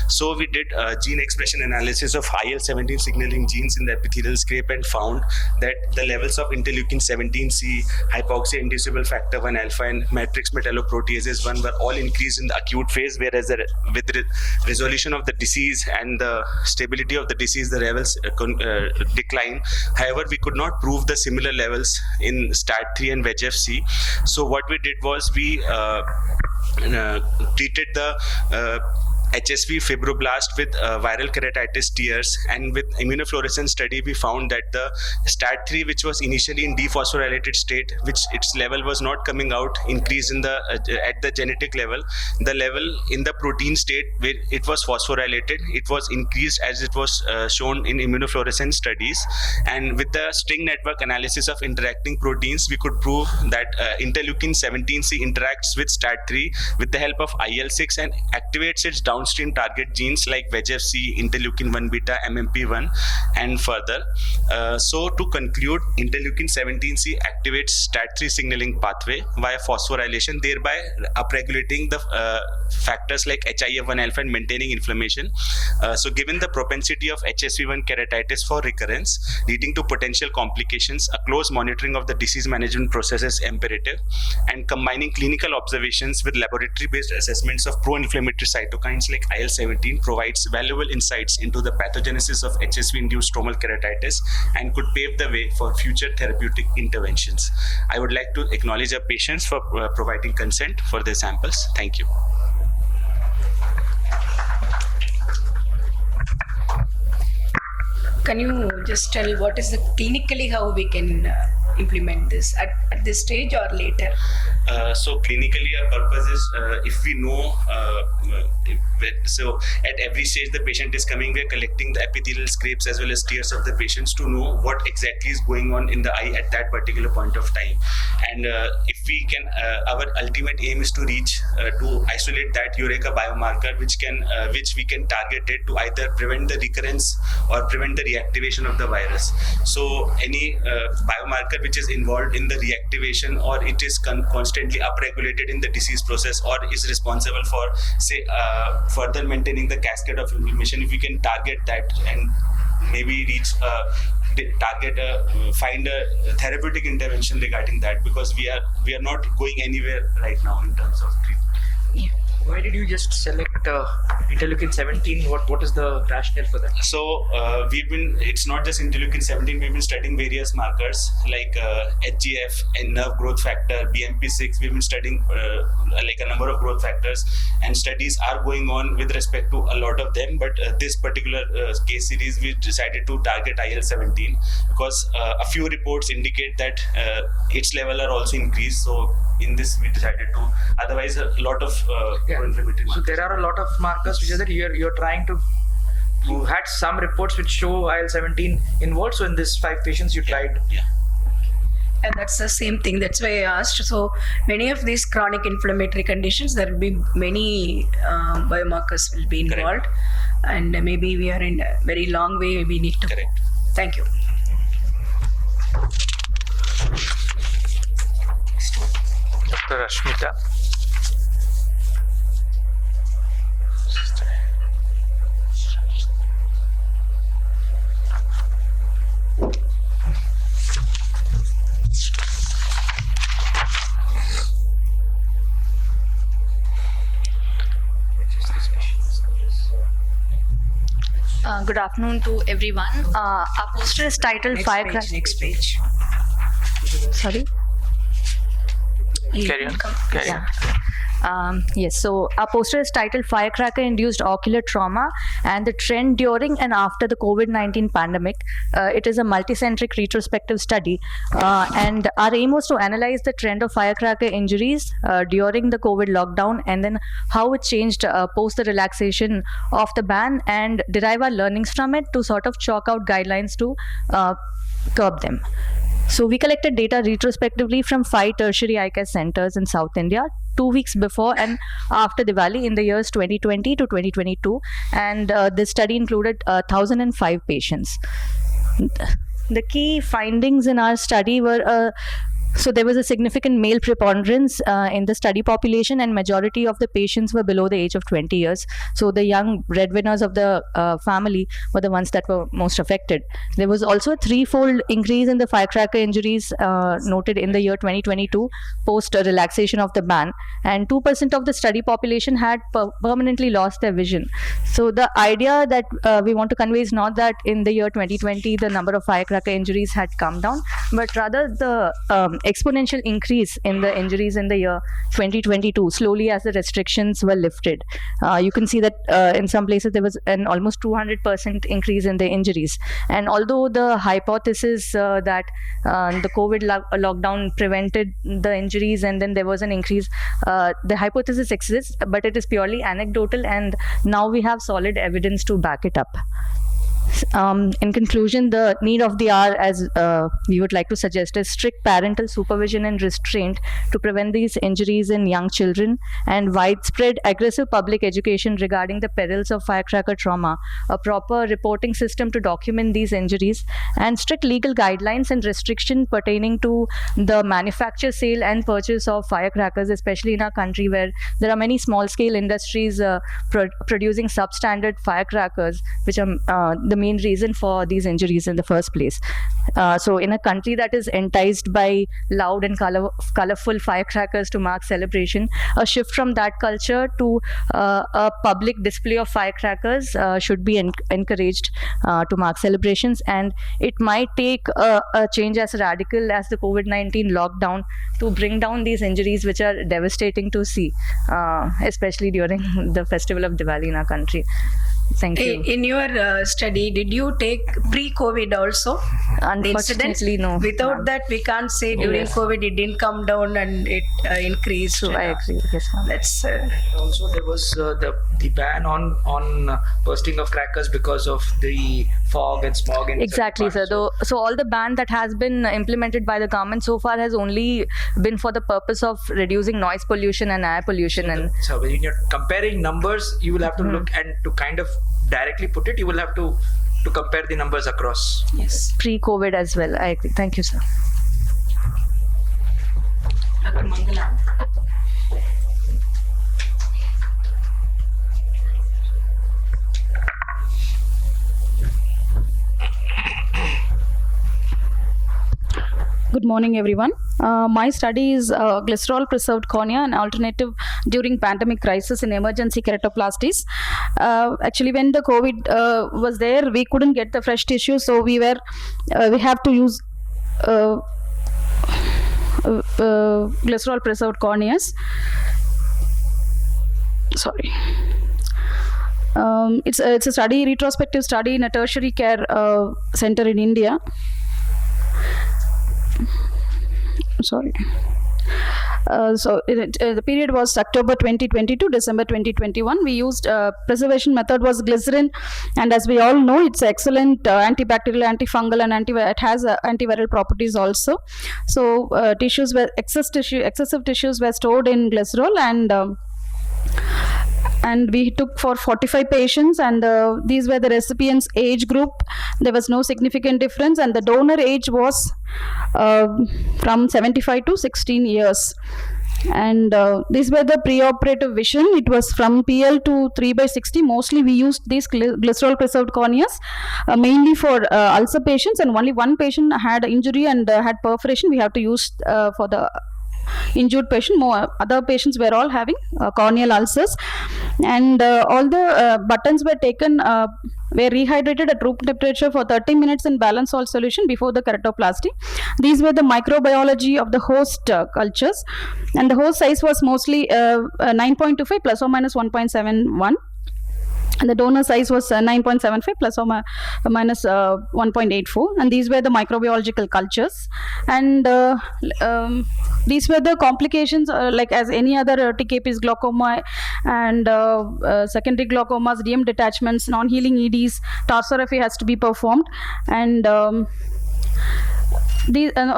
So we did gene expression analysis of IL-17 signaling genes in the epithelial scrape and found that the levels of interleukin 17C, hypoxia-inducible factor 1 alpha, and matrix metalloproteases 1 were all increased in the acute phase, whereas with the resolution of the disease and the stability of the disease, the levels decline. However, we could not prove the similar levels in STAT3 and VEGF-C. So what we did was we treated the HSV fibroblast with viral keratitis tears, and with immunofluorescence study we found that the STAT3, which was initially in dephosphorylated state, which its level was not coming out, increased in the at the genetic level. The level in the protein state where it was phosphorylated, it was increased as it was shown in immunofluorescence studies. And with the string network analysis of interacting proteins, we could prove that interleukin 17C interacts with STAT3 with the help of IL-6 and activates its downstream target genes like VEGF-C, interleukin 1 beta, MMP1, and further. So to conclude, interleukin 17C activates STAT3 signaling pathway via phosphorylation, thereby upregulating the factors like HIF1 alpha and maintaining inflammation. So given the propensity of HSV1 keratitis for recurrence leading to potential complications, a close monitoring of the disease management process is imperative, and combining clinical observations with laboratory-based assessments of pro-inflammatory cytokines like IL-17 provides valuable insights into the pathogenesis of HSV-induced stromal keratitis and could pave the way for future therapeutic interventions. I would like to acknowledge our patients for providing consent for their samples. Thank you. Can you just tell what is the clinically how we can implement this at this stage or later? So clinically our purpose is if we know so at every stage the patient is coming, we are collecting the epithelial scrapes as well as tears of the patients to know what exactly is going on in the eye at that particular point of time. And if we can, our ultimate aim is to reach to isolate that Eureka biomarker which we can target it to either prevent the recurrence or prevent the reactivation of the virus. So any biomarker which is involved in the reactivation or it is constantly upregulated in the disease process or is responsible for say further maintaining the cascade of inflammation, if we can target that and maybe reach find a therapeutic intervention regarding that, because we are not going anywhere right now in terms of treatment. Why did you just select interleukin 17? What is the rationale for that? So it's not just interleukin 17, we've been studying various markers like HGF and nerve growth factor, BMP6, we've been studying like a number of growth factors, and studies are going on with respect to a lot of them, but this particular case series we decided to target IL-17 because a few reports indicate that its level are also increased. So in this we decided to, otherwise a lot of pro-inflammatory markers. So there are a lot of markers which is that you're trying to, you had some reports which show IL-17 involved, so in this 5 patients you tried. Yeah. And that's the same thing. That's why I asked. So many of these chronic inflammatory conditions, there will be many biomarkers will be involved, and maybe we are in a very long way. We need to. Correct. Thank you. Dr. Ashmita. Good afternoon to everyone. Our poster is titled Firecracker. Next page. Sorry. Carry on. Carry on. Yes, so our poster is titled Firecracker-Induced Ocular Trauma and the Trend During and After the COVID-19 Pandemic. It is a multicentric retrospective study, and our aim was to analyze the trend of firecracker injuries during the COVID lockdown and then how it changed post the relaxation of the ban, and derive our learnings from it to sort of chalk out guidelines to curb them. So we collected data retrospectively from 5 tertiary eye care centers in South India, 2 weeks before and after Diwali in the years 2020 to 2022, and this study included 1,005 patients. The key findings in our study were so there was a significant male preponderance in the study population, and majority of the patients were below the age of 20 years. So the young breadwinners of the family were the ones that were most affected. There was also a threefold increase in the firecracker injuries noted in the year 2022 post relaxation of the ban, and 2% of the study population had permanently lost their vision. So the idea that we want to convey is not that in the year 2020 the number of firecracker injuries had come down, but rather the exponential increase in the injuries in the year 2022 slowly as the restrictions were lifted. You can see that in some places there was an almost 200% increase in the injuries, and although the hypothesis that the COVID lockdown prevented the injuries and then there was an increase, the hypothesis exists, but it is purely anecdotal, and now we have solid evidence to back it up. In conclusion, the need of the hour, as we would like to suggest, is strict parental supervision and restraint to prevent these injuries in young children, and widespread aggressive public education regarding the perils of firecracker trauma, a proper reporting system to document these injuries, and strict legal guidelines and restriction pertaining to the manufacture, sale and purchase of firecrackers, especially in our country where there are many small-scale industries producing substandard firecrackers, which are the main reason for these injuries in the first place. So in a country that is enticed by loud and colorful firecrackers to mark celebration, a shift from that culture to a public display of firecrackers should be encouraged to mark celebrations, and it might take a change as radical as the COVID-19 lockdown to bring down these injuries, which are devastating to see, especially during the festival of Diwali in our country. Thank you. In your study, did you take pre-COVID also? Unfortunately, no. Without that, we can't say during COVID it didn't come down and it increased. So I agree. Yes, ma'am. That's also there was the ban on bursting of crackers because of the fog and smog. In exactly, sir. So all the ban that has been implemented by the government so far has only been for the purpose of reducing noise pollution and air pollution. So when you're comparing numbers, you will have to look, and to kind of directly put it, you will have to compare the numbers across. Yes. Pre-COVID as well. I agree. Thank you, sir. Dr. Mangala. Good morning, everyone. My study is glycerol-preserved cornea, an alternative during pandemic crisis in emergency keratoplasties. Actually, when the COVID was there, we couldn't get the fresh tissue, so we have to use glycerol-preserved corneas. Sorry. It's a study, retrospective study in a tertiary care center in India. Sorry. The period was October 2020 to December 2021. We used preservation method was glycerin, and as we all know, it's excellent antibacterial, antifungal, and it has antiviral properties also. So excessive tissues were stored in glycerol, and we took for 45 patients, and these were the recipients' age group. There was no significant difference, and the donor age was from 75 to 16 years. And these were the preoperative vision. It was from PL to 3/60. Mostly we used these glycerol preserved corneas mainly for ulcer patients, and only one patient had injury and had perforation. We have to use for the injured patient. More other patients were all having corneal ulcers, and all the buttons were taken, were rehydrated at room temperature for 30 minutes in balanced salt solution before the keratoplasty. These were the microbiology of the host cultures, and the host size was mostly 9.25 plus or minus 1.71. And the donor size was 9.75 plus or minus 1.84, and these were the microbiological cultures. And these were the complications, like as any other TKPs, glaucoma, and secondary glaucomas, DM detachments, non-healing EDs, tarsorrhaphy has to be performed. And on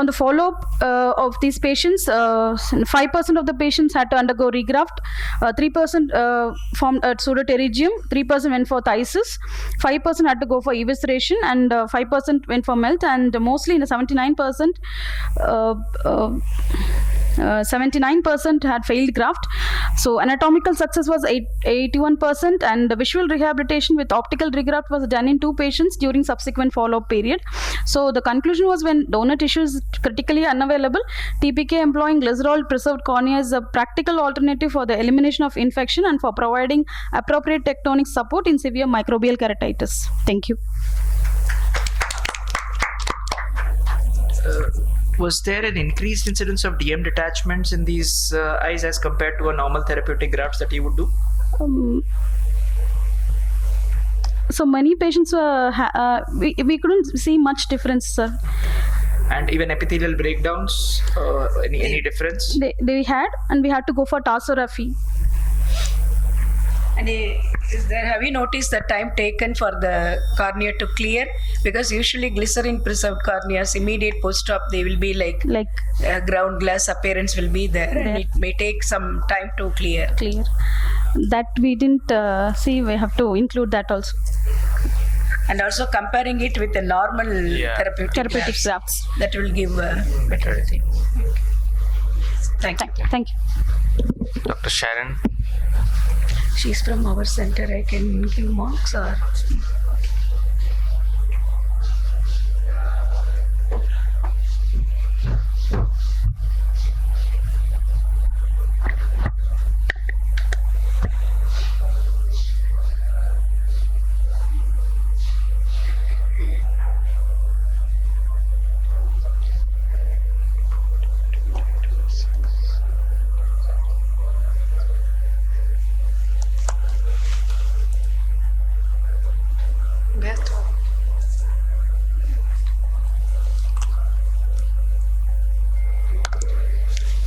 the follow-up of these patients, 5% of the patients had to undergo regraft, 3% formed pseudopterygium, 3% went for thysis, 5% had to go for evisceration, and 5% went for melt, and mostly in the 79%, 79% had failed graft. So anatomical success was 81%, and the visual rehabilitation with optical regraft was done in 2 patients during subsequent follow-up period. So the conclusion was, when donor tissue is critically unavailable, TPK employing glycerol preserved cornea is a practical alternative for the elimination of infection and for providing appropriate tectonic support in severe microbial keratitis. Thank you. Was there an increased incidence of DM detachments in these eyes as compared to a normal therapeutic grafts that you would do? So many patients we couldn't see much difference, sir. And even epithelial breakdowns, any difference? They had, and we had to go for tarsorrhaphy. And have you noticed the time taken for the cornea to clear? Because usually glycerin preserved corneas, immediate post-op, they will be like ground glass appearance will be there, and it may take some time to clear. That we didn't see. We have to include that also. And also comparing it with the normal therapeutic grafts, that will give better thing. Thank you. Thank you. Dr. Sharon. She's from our center. I can give marks or.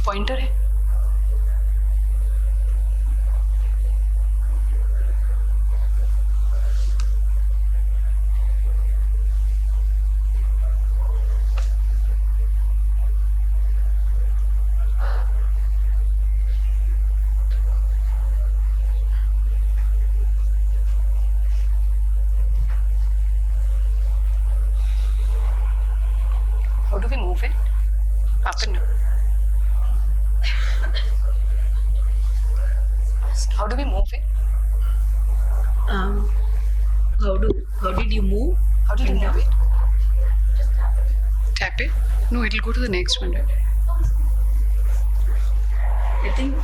Pointer है How do we move it? Up and down. How do we move it? How did you move? How did you move it? Tap it? No, it'll go to the next one, right? I think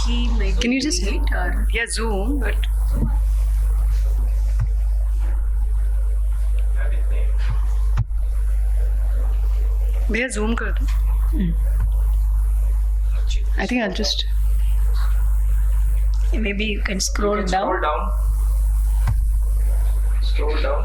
he may. Can you just yeah, zoom, but भैया zoom कर दो. I think I'll just. Maybe you can scroll down. Scroll down. Scroll down.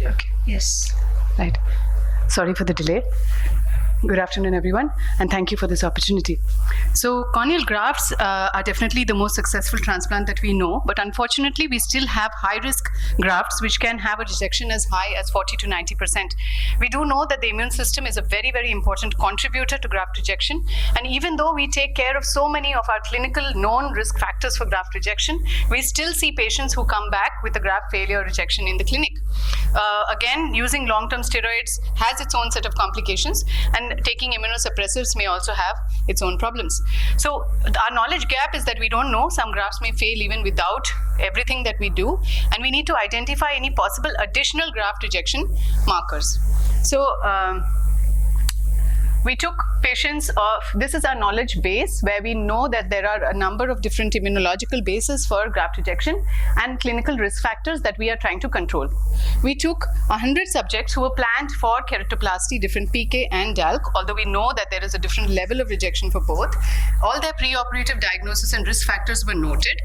Okay. Yes. Right. Sorry for the delay. Good afternoon, everyone, and thank you for this opportunity. So, corneal grafts are definitely the most successful transplant that we know, but unfortunately, we still have high-risk grafts which can have a rejection as high as 40 to 90%. We do know that the immune system is a very, very important contributor to graft rejection, and even though we take care of so many of our clinical known risk factors for graft rejection, we still see patients who come back with a graft failure or rejection in the clinic. Again, using long-term steroids has its own set of complications, and taking immunosuppressives may also have its own problems. So our knowledge gap is that we don't know. Some grafts may fail even without everything that we do, and we need to identify any possible additional graft rejection markers. So we took patients of, this is our knowledge base where we know that there are a number of different immunological bases for graft rejection and clinical risk factors that we are trying to control. We took 100 subjects who were planned for keratoplasty, different PK and DALC, although we know that there is a different level of rejection for both. All their preoperative diagnosis and risk factors were noted.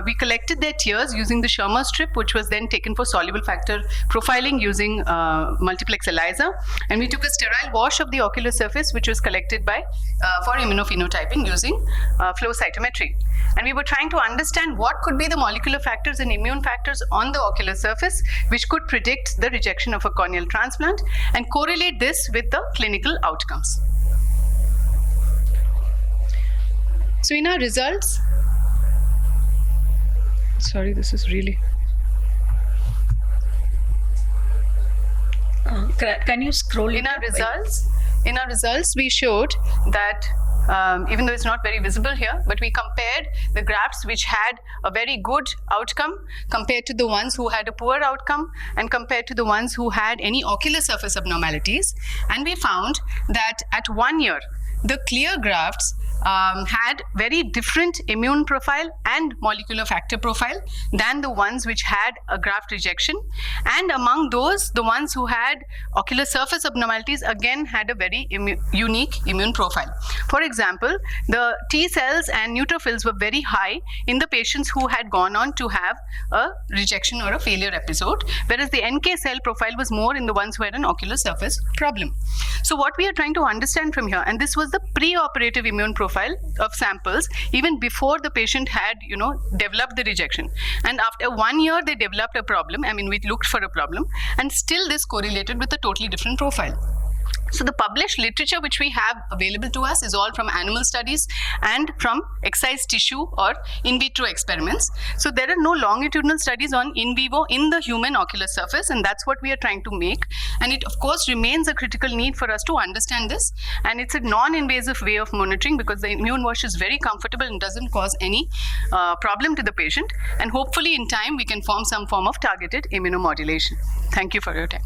We collected their tears using the Schirmer strip, which was then taken for soluble factor profiling using multiplex ELISA, and we took a sterile wash of the ocular surface, which was collected by for immunophenotyping using flow cytometry. And we were trying to understand what could be the molecular factors and immune factors on the ocular surface which could predict the rejection of a corneal transplant and correlate this with the clinical outcomes. So in our results, sorry, this is really... Can you scroll? In our results, we showed that even though it's not very visible here, but we compared the grafts which had a very good outcome compared to the ones who had a poor outcome and compared to the ones who had any ocular surface abnormalities. And we found that at 1 year, the clear grafts had very different immune profile and molecular factor profile than the ones which had a graft rejection. And among those, the ones who had ocular surface abnormalities again had a very unique immune profile. For example, the T cells and neutrophils were very high in the patients who had gone on to have a rejection or a failure episode, whereas the NK cell profile was more in the ones who had an ocular surface problem. So what we are trying to understand from here, and this was the pre-operative immune profile of samples even before the patient had developed the rejection, and after 1 year they developed a problem. I mean, we looked for a problem, and still this correlated with a totally different profile. So the published literature which we have available to us is all from animal studies and from excised tissue or in vitro experiments. So there are no longitudinal studies on in vivo in the human ocular surface, and that's what we are trying to make. And it of course remains a critical need for us to understand this, and it's a non-invasive way of monitoring because the immune wash is very comfortable and doesn't cause any problem to the patient, and hopefully in time we can form some form of targeted immunomodulation. Thank you for your time.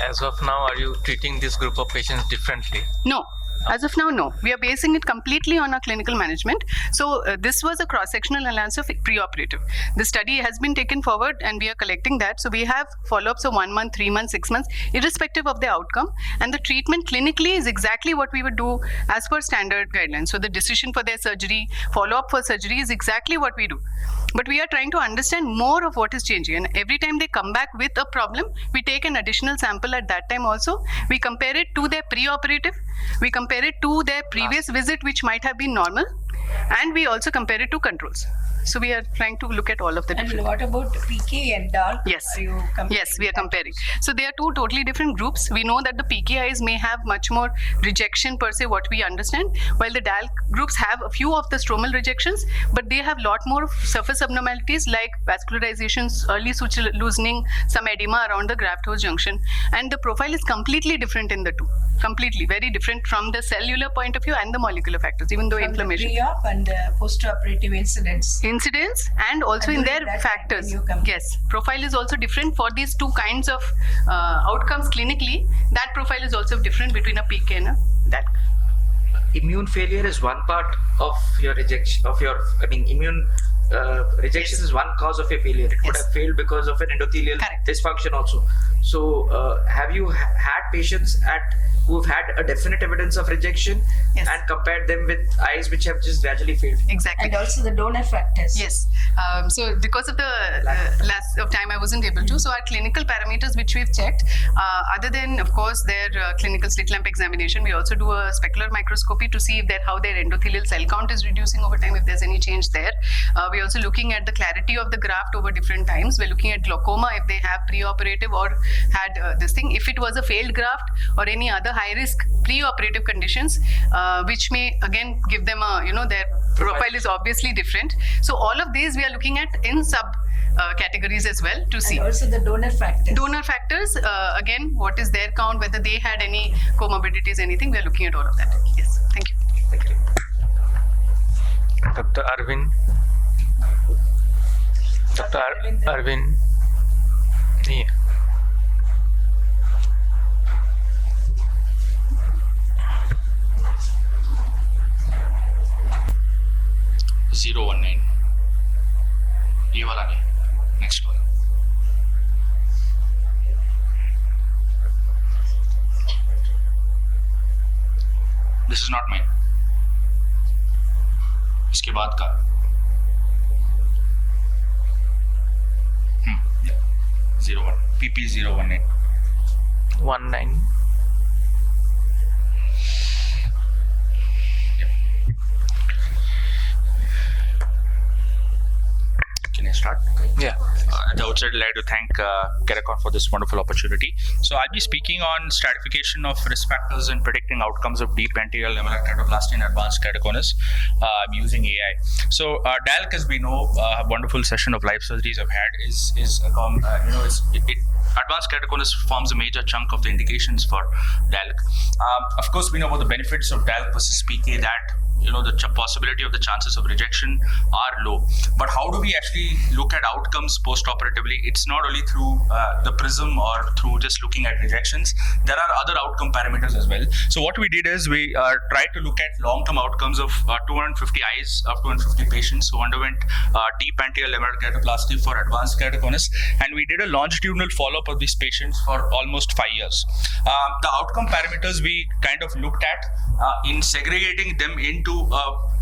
As of now, are you treating this group of patients differently? No. As of now, no. We are basing it completely on our clinical management. So this was a cross-sectional analysis of preoperative. The study has been taken forward and we are collecting that. So we have follow-ups of 1 month, 3 months, 6 months, irrespective of the outcome. And the treatment clinically is exactly what we would do as per standard guidelines. So the decision for their surgery, follow-up for surgery is exactly what we do. But we are trying to understand more of what is changing. And every time they come back with a problem, we take an additional sample at that time also. We compare it to their preoperative. We compare it to their previous visit, which might have been normal. And we also compare it to controls. So we are trying to look at all of the different. And what about PK and DALC? Yes. Are you comparing? Yes, we are comparing. So they are two totally different groups. We know that the PKIs may have much more rejection per se, what we understand, while the DALC groups have a few of the stromal rejections, but they have a lot more surface abnormalities like vascularizations, early suture loosening, some edema around the graft host junction. And the profile is completely different in the two. Completely, very different from the cellular point of view and the molecular factors, even though From inflammation. The pre-op and post-operative incidents. Incidents and also in their factors. Yes, profile is also different for these two kinds of outcomes clinically. That profile is also different between a PK and a DALC. Immune failure is one part of your rejection immune rejection is one cause of a failure. It could have failed because of an endothelial dysfunction also. So have you had patients at who've had a definite evidence of rejection and compared them with eyes which have just gradually failed. Exactly. And also the donor factors. Yes. So because of the last of time, I wasn't able to. So our clinical parameters which we've checked, other than of course their clinical slit lamp examination, we also do a specular microscopy to see if how their endothelial cell count is reducing over time, if there's any change there. We're also looking at the clarity of the graft over different times. We're looking at glaucoma if they have preoperative or had this thing. If it was a failed graft or any other high risk preoperative conditions, which may again give them a, their profile is obviously different. So all of these we are looking at in sub categories as well to see. And also the donor factors. Donor factors, again, what is their count, whether they had any comorbidities, anything, we are looking at all of that. Yes, thank you. Thank you. Dr. Arvind. Dr. Arvind. Yeah. Zero 19. ये वाला नहीं, next वाला. This is not mine. इसके बाद का. Yeah. 01. PP 019. 19. Can I start? Yeah. At the outset, I'd like to thank Kerakon for this wonderful opportunity. So I'll be speaking on stratification of risk factors and predicting outcomes of deep anterior lamellar keratoplasty in advanced keratoconus using AI. So DALC, as we know, a wonderful session of live surgeries I've had is advanced keratoconus forms a major chunk of the indications for DALC. Of course, we know about the benefits of DALC versus PK, that the possibility of the chances of rejection are low. But how do we actually look at outcomes post-operatively? It's not only through the prism or through just looking at rejections. There are other outcome parameters as well. So what we did is we tried to look at long-term outcomes of 250 eyes of 250 patients who underwent deep anterior lamellar keratoplasty for advanced keratoconus, and we did a longitudinal follow-up of these patients for almost 5 years. The outcome parameters we kind of looked at in segregating them into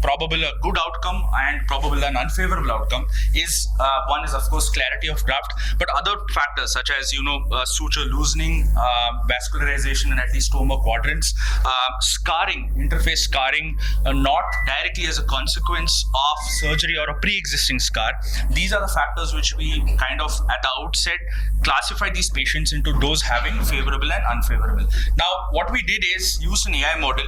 probable a good outcome and probable an unfavorable outcome is one is of course clarity of graft, but other factors such as suture loosening, vascularization in at least 2 more quadrants, scarring, interface scarring, not directly as a consequence of surgery or a pre-existing scar. These are the factors which we kind of at the outset classify these patients into those having favorable and unfavorable. Now what we did is used an AI model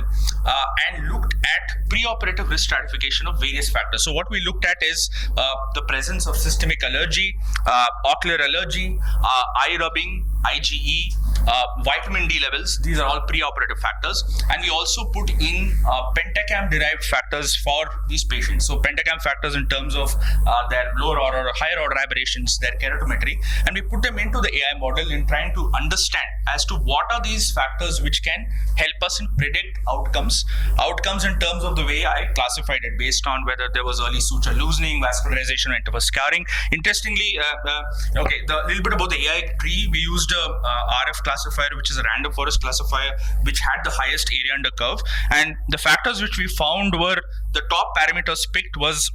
and looked at preoperative risk stratification of various factors. So what we looked at is the presence of systemic allergy, ocular allergy, eye rubbing, IgE, vitamin D levels. These are all preoperative factors, and we also put in pentacam derived factors for these patients. So pentacam factors in terms of their lower order or higher order aberrations, their keratometry, and we put them into the AI model in trying to understand as to what are these factors which can help us in predict outcomes in terms of the way I classified it, based on whether there was early suture loosening, vascularization, or interface scarring. Interestingly, the little bit about the AI tree, we used a RF classifier, which is a random forest classifier, which had the highest area under curve, and the factors which we found were the top parameters picked was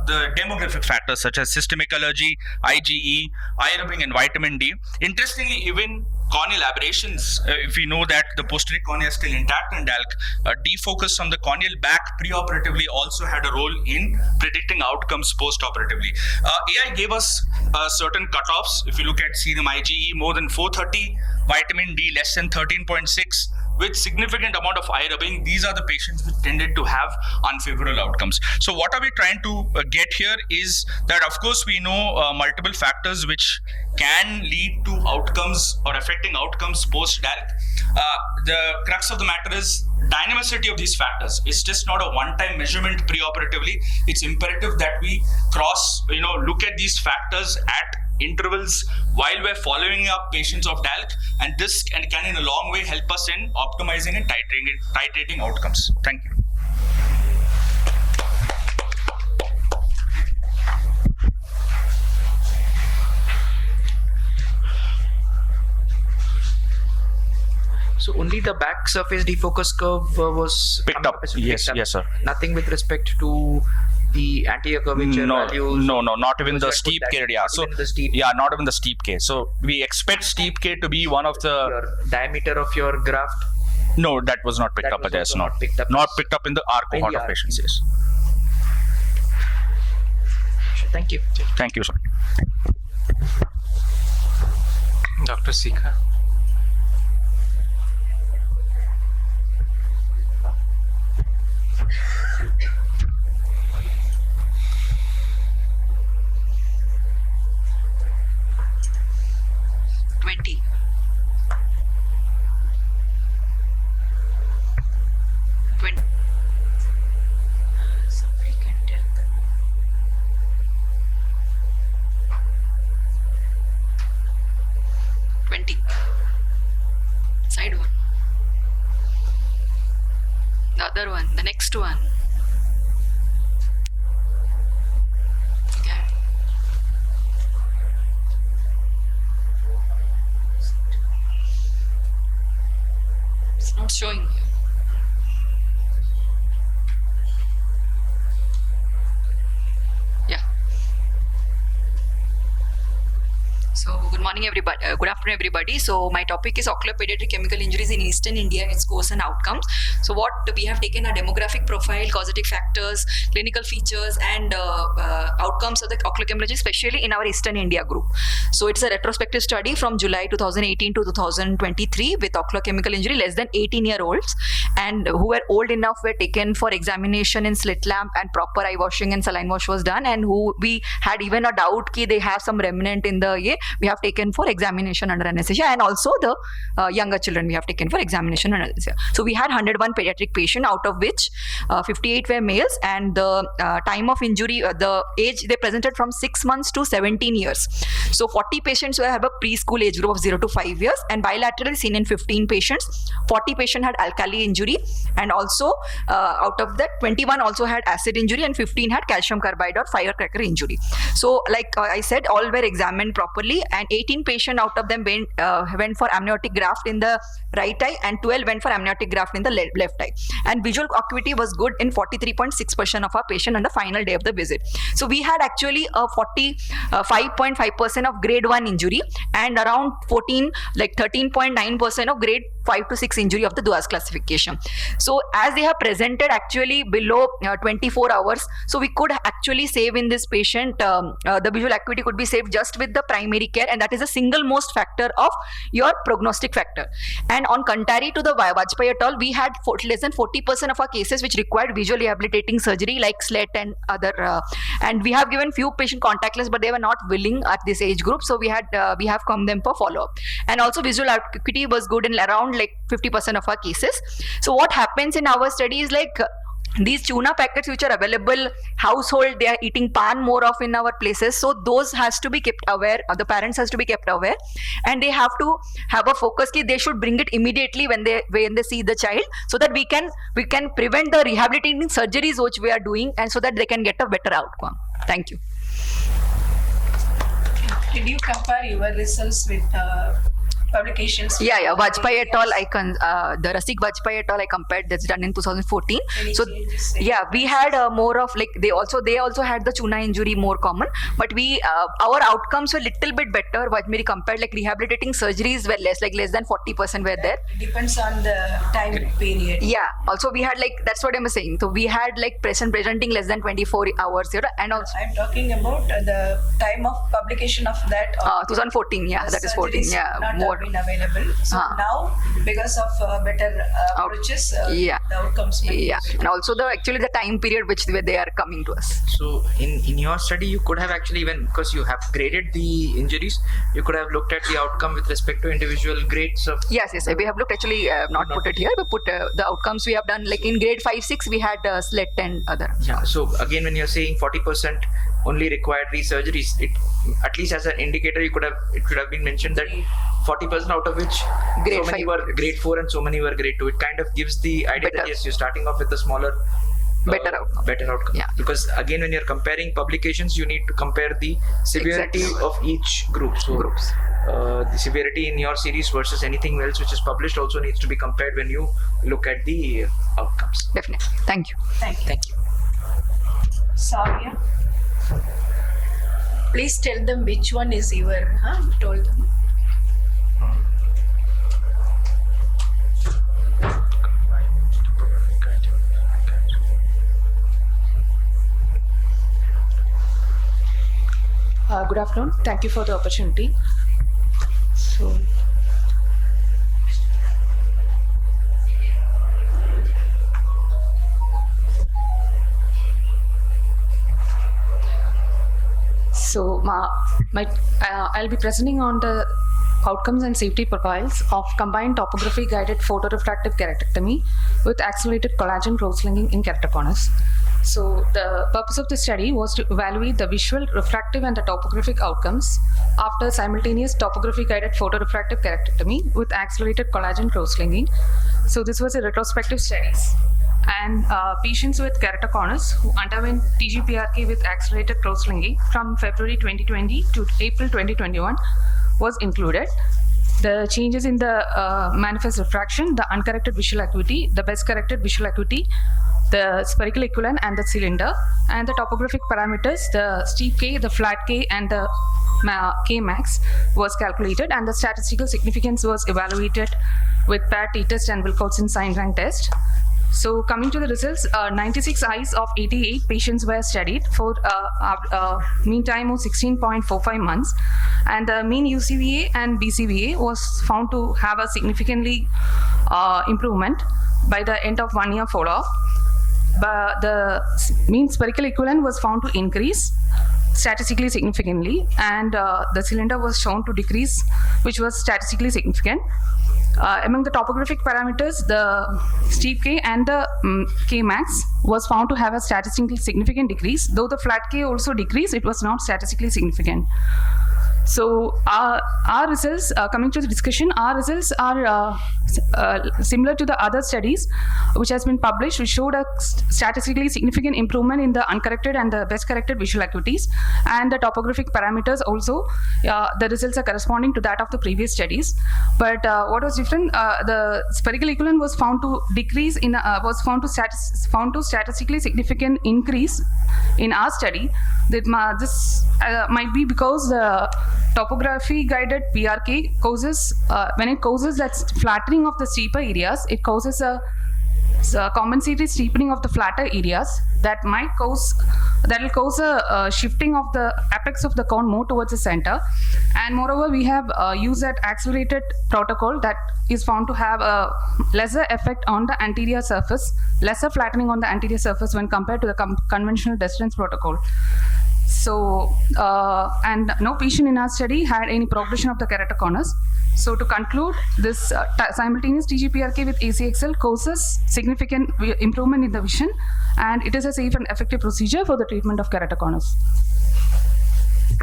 the demographic factors such as systemic allergy, IgE, eye rubbing, and vitamin D. Interestingly, even corneal aberrations, if we know that the posterior cornea is still intact in DALC, defocus on the corneal back preoperatively also had a role in predicting outcomes post-operatively. AI gave us certain cutoffs. If you look at serum IgE more than 430, vitamin D less than 13.6, with significant amount of eye rubbing, these are the patients which tended to have unfavorable outcomes. So what are we trying to get here is that, of course, we know multiple factors which can lead to outcomes or affecting outcomes post-DALC. The crux of the matter is dynamicity of these factors. It's just not a one-time measurement preoperatively. It's imperative that we look at these factors at intervals while we're following up patients of DALC, and this can in a long way help us in optimizing and titrating outcomes. Thank you. So only the back surface defocus curve was Picked up. Yes, yes, sir. Nothing with respect to the anterior curvature values. No, not even the that steep put K. that- Yeah, so even the steep- not even the steep K. So we expect steep K to be one of the diameter of your graft. No, that was not picked That up was as also no. not picked up Not as- picked up in the R in cohort the of R. patients. Yes. Thank you. Thank you, sir. Dr. Sikha. Side one. The other one, the next one. Okay. It's not showing. Yeah. So good morning everybody, good afternoon everybody. So my topic is ocular pediatric chemical injuries in Eastern India, its course and outcomes. So what we have taken a demographic profile, causative factors, clinical features and outcomes of the ocular chemical injury, especially in our Eastern India group. So it's a retrospective study from July 2018 to 2023 with ocular chemical injury less than 18-year-olds and who were old enough were taken for examination in slit lamp and proper eye washing and saline wash was done, and who we had even a doubt ki they have some remnant in the we have taken for examination under anesthesia, and also the younger children we have taken for examination under anesthesia. So we had 101 pediatric patients, out of which 58 were males, and the time of injury, the age they presented from 6 months to 17 years. So 40 patients have a preschool age group of 0 to 5 years, and bilaterally seen in 15 patients. 40 patients had alkali injury, and also out of that 21 also had acid injury, and 15 had calcium carbide or firecracker injury. So like I said, all were examined properly, and 18 patients out of them went for amniotic graft in the right eye, and 12 went for amniotic graft in the left eye. And visual acuity was good in 43.6% of our patient on the final day of the visit. So we had actually a 45.5% of grade 1 injury and around 13.9% of grade 5 to 6 injury of the DUAS classification. So as they have presented actually below 24 hours, so we could actually save in this patient, the visual acuity could be saved just with the primary care, and that is the single most factor of your prognostic factor. And on contrary to the Vajpayee et al., we had less than 40% of our cases which required visual rehabilitating surgery like SLET and other, and we have given few patient contactless, but they were not willing at this age group, so we have come them for follow-up. And also visual acuity was good in around like 50% of our cases. So what happens in our study is like these tuna packets which are available household, they are eating pan more of in our places, so those has to be kept aware, the parents has to be kept aware, and they have to have a focus ki they should bring it immediately when they see the child, so that we can prevent the rehabilitating surgeries which we are doing, and so that they can get a better outcome. Thank you. Did you compare your results with publications? Yeah, Vajpayee et al. The Rasik Vajpayee et al. I compared. That's done in 2014. So yeah, we had more of like they also had the Chuna injury more common, but our outcomes were little bit better. Vajpayee compared, like rehabilitating surgeries were less than 40% were there. It depends on the time period. Yeah. Also we had like, that's what I'm saying. So we had like presenting less than 24 hours here, and also I'm talking about the time of publication of that. 2014. Yeah, that is 14. Yeah, more. Been available. So now, because of better approaches, the outcomes. Yeah, and also the time period which they are coming to us. So in your study, you could have actually, even because you have graded the injuries, you could have looked at the outcome with respect to individual grades of. Yes. We have looked actually, not put it here. We put the outcomes we have done like in grade 5-6 we had SLET and other. Yeah. So again, when you're saying 40% only required re-surgeries, it at least as an indicator, it could have been mentioned that 40% out of which grade so many 5. were grade 4 and so many were grade 2. It kind of gives the idea that yes, you're starting off with a smaller better outcome. Better outcome. Yeah. Because again, when you're comparing publications, you need to compare the severity of each group. So the severity in your series versus anything else which is published also needs to be compared when you look at the outcomes. Definitely. Thank you. Thank you. Savia, please tell them which one is your, told them. Good afternoon. Thank you for the opportunity. I'll be presenting on the outcomes and safety profiles of combined topography guided photorefractive keratectomy with accelerated collagen growth linking in keratoconus. So the purpose of the study was to evaluate the visual, refractive and the topographic outcomes after simultaneous topography guided photorefractive keratectomy with accelerated collagen growth linking. So this was a retrospective studies. And patients with keratoconus who underwent TGPRK with accelerated growth linking from February 2020 to April 2021 was included. The changes in the manifest refraction, the uncorrected visual acuity, the best corrected visual acuity, the spherical equivalent and the cylinder, and the topographic parameters, the steep K, the flat K, and the K max was calculated, and the statistical significance was evaluated with paired t-test and Wilcoxon sign rank test. So coming to the results, 96 eyes of 88 patients were studied for mean time of 16.45 months, and the mean UCVA and BCVA was found to have a significantly improvement by the end of 1 year follow-up. But the mean spherical equivalent was found to increase statistically significantly, and the cylinder was shown to decrease, which was statistically significant. Among the topographic parameters, the steep K and the K max was found to have a statistically significant decrease. Though the flat K also decreased, it was not statistically significant. So our results, coming to the discussion, our results are similar to the other studies which has been published, which showed a statistically significant improvement in the uncorrected and the best corrected visual acuities, and the topographic parameters also, the results are corresponding to that of the previous studies. But what was different, the spherical equivalent was found to decrease in, was found to statistically significant increase in our study. This might be because the topography guided PRK causes, when it causes that flattering of the steeper areas, it causes a compensatory steepening of the flatter areas that will cause a shifting of the apex of the cone more towards the center. And moreover, we have used that accelerated protocol that is found to have a lesser effect on the anterior surface, lesser flattening on the anterior surface when compared to the conventional distance protocol. So, and no patient in our study had any progression of the keratoconus. So to conclude, this simultaneous TGPRK with ACXL causes significant improvement in the vision, and it is a safe and effective procedure for the treatment of keratoconus.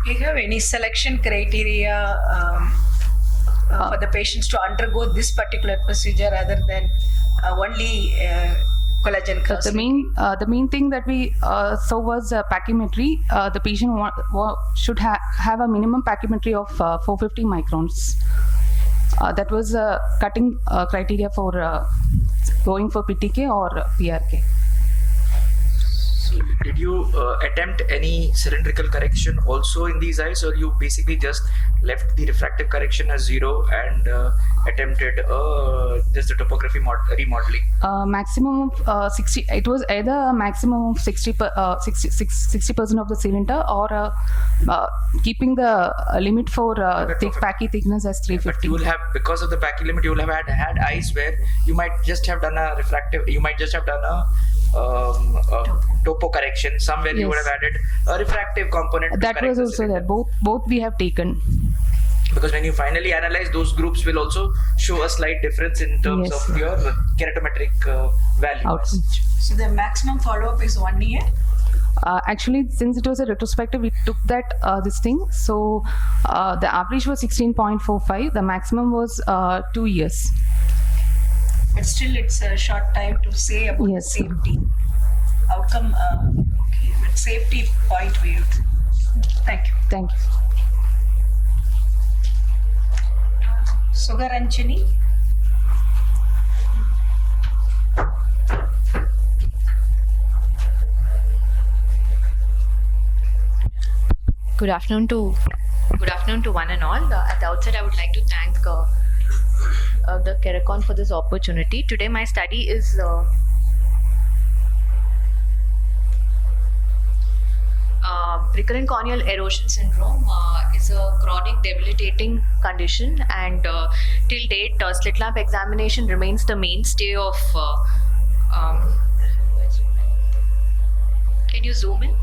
Do you have any selection criteria for the patients to undergo this particular procedure other than only collagen cross? The main thing that we saw was pachymetry. The patient should have a minimum pachymetry of 450 microns. That was a cutting criteria for going for PTK or PRK. So did you attempt any cylindrical correction also in these eyes, or you basically just left the refractive correction as 0 and attempted just the topography remodeling? Maximum of 60. It was either a maximum of 60% of the cylinder, or keeping the limit for pachy thickness as 350. You will have, because of the pachy limit, you will have had eyes where you might just have done a refractive, you might just have done a topo correction. Somewhere you would have added a refractive component. That was also there. Both we have taken. Because when you finally analyze, those groups will also show a slight difference in terms of your keratometric value. So the maximum follow-up is 1 year? Actually, since it was a retrospective, we took that this thing. So the average was 16.45. The maximum was 2 years. But still, it's a short time to say about safety. outcome okay, but safety point view. Thank you. Thank you. Sugaranchini. Good afternoon to one and all. At the outset, I would like to thank the CareCon for this opportunity. Today, my study is recurrent corneal erosion syndrome. Is a chronic debilitating condition, and till date, slit lamp examination remains the mainstay of. Can you zoom in?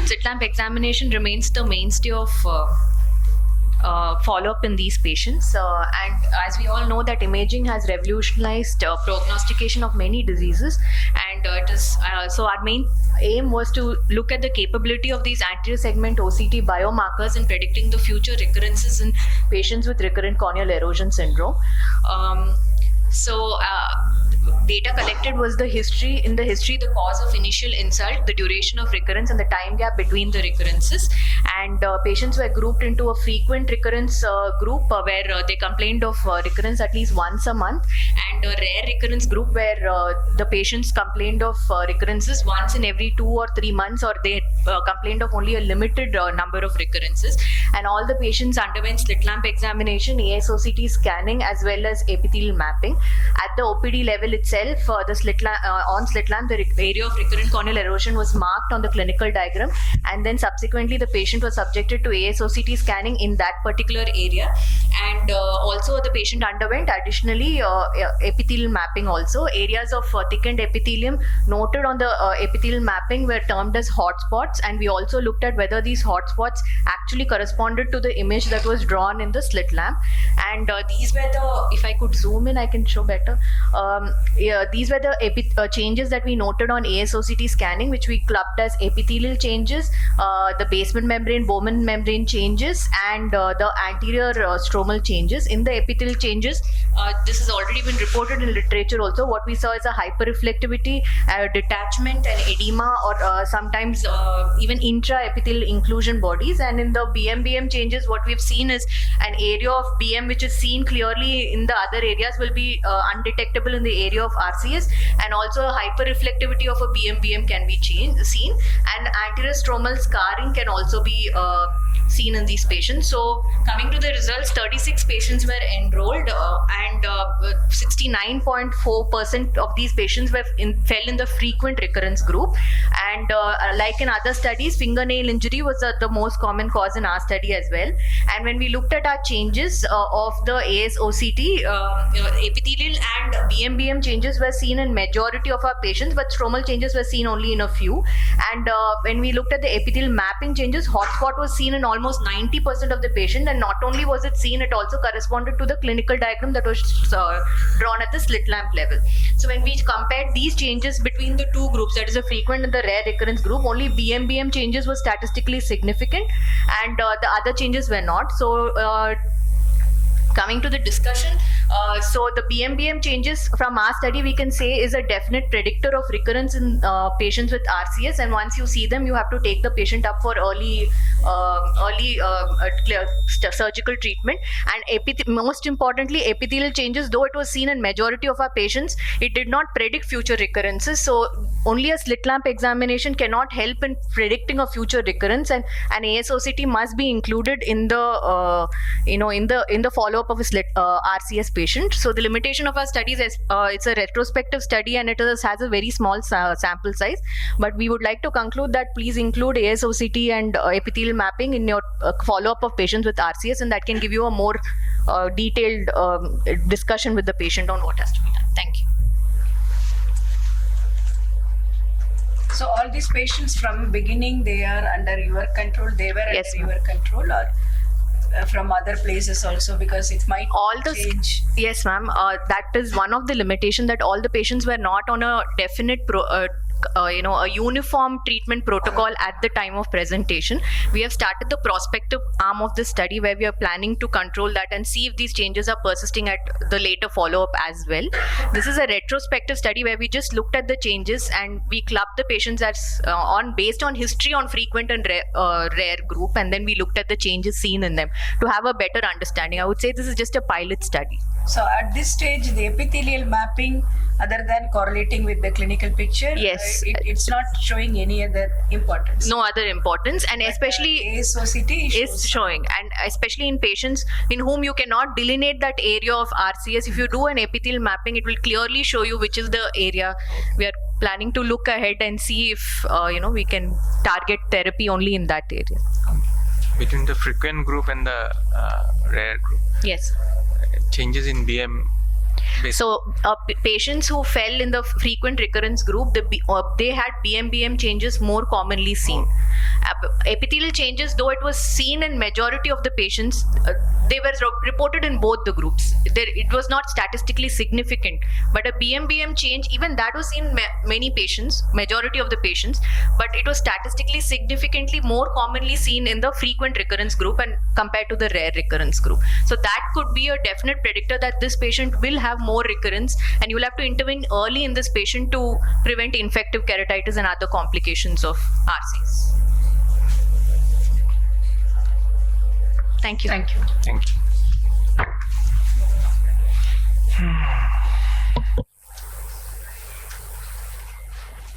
Slit lamp examination remains the mainstay of follow-up in these patients, and as we all know that imaging has revolutionized prognostication of many diseases, and it is so our main aim was to look at the capability of these anterior segment OCT biomarkers in predicting the future recurrences in patients with recurrent corneal erosion syndrome. Data collected was the history, the cause of initial insult, the duration of recurrence, and the time gap between the recurrences. And patients were grouped into a frequent recurrence group where they complained of recurrence at least once a month, and a rare recurrence group where the patients complained of recurrences once in every 2 or 3 months, or they complained of only a limited number of recurrences. And all the patients underwent slit lamp examination, ASOCT scanning, as well as epithelial mapping. At the OPD level itself, the slit lamp, the area of recurrent corneal erosion was marked on the clinical diagram, and then subsequently the patient was subjected to ASOCT scanning in that particular area, and also the patient underwent additionally epithelial mapping also. Areas of thickened epithelium noted on the epithelial mapping were termed as hotspots, and we also looked at whether these hotspots actually corresponded to the image that was drawn in the slit lamp. And these were the, if I could zoom in, I can show better. These were the changes that we noted on ASOCT scanning, which we clubbed as epithelial changes, the basement membrane, Bowman membrane changes, and the anterior stromal changes. In the epithelial changes, this has already been reported in literature also. What we saw is a hyperreflectivity, detachment, and edema, or sometimes even intra-epithelial inclusion bodies. And in the BM changes, what we've seen is an area of BM which is seen clearly in the other areas will be undetectable in the area of RCS, and also a hyperreflectivity of a BM can be seen, and anterior stromal scarring can also be seen in these patients. So coming to the results, 36 patients were enrolled, and 69.4% of these patients fell in the frequent recurrence group. And like in other studies, fingernail injury was the most common cause in our study as well. And when we looked at our changes of the ASOCT, epithelial and BM changes were seen in majority of our patients, but stromal changes were seen only in a few. And when we looked at the epithelial mapping changes, hotspot was seen in almost 90% of the patient, and not only was it seen, it also corresponded to the clinical diagram that was drawn at the slit lamp level. So when we compared these changes between the two groups, that is the frequent and the rare recurrence group, only BM changes were statistically significant, and the other changes were not. So coming to the discussion, so the BM changes from our study, we can say, is a definite predictor of recurrence in patients with RCS, and once you see them, you have to take the patient up for early surgical treatment. And most importantly, epithelial changes, though it was seen in majority of our patients, it did not predict future recurrences. So only a slit lamp examination cannot help in predicting a future recurrence, and an ASOCT must be included in the in the follow-up of a RCS patient. So the limitation of our studies is it's a retrospective study, and it has a very small sample size. But we would like to conclude that please include ASOCT and epithelial mapping in your follow-up of patients with RCS, and that can give you a more detailed discussion with the patient on what has to be done. Thank you. So all these patients from beginning, they are under your control, they were Yes, under your control, or from other places also, because it might change. Yes, ma'am. That is one of the limitation, that all the patients were not on a definite a uniform treatment protocol at the time of presentation. We have started the prospective arm of this study where we are planning to control that and see if these changes are persisting at the later follow-up as well. This is a retrospective study where we just looked at the changes and we clubbed the patients as based on history on frequent and rare group, and then we looked at the changes seen in them to have a better understanding. I would say this is just a pilot study. So at this stage, the epithelial mapping, other than correlating with the clinical picture, yes, it's not showing any other importance. No other importance, and especially ASOCT is showing, and especially in patients in whom you cannot delineate that area of RCS. If you do an epithelial mapping, it will clearly show you which is the area. We are planning to look ahead and see if we can target therapy only in that area. Between the frequent group and the rare group. Yes. Changes in BM. So patients who fell in the frequent recurrence group, they had BM changes more commonly seen. Epithelial changes, though it was seen in majority of the patients, they were reported in both the groups. It was not statistically significant, but a BM change, even that was seen in many patients, majority of the patients, but it was statistically significantly more commonly seen in the frequent recurrence group and compared to the rare recurrence group. So that could be a definite predictor that this patient will have more recurrence, and you will have to intervene early in this patient to prevent infective keratitis and other complications of RCs. Thank you. Thank you.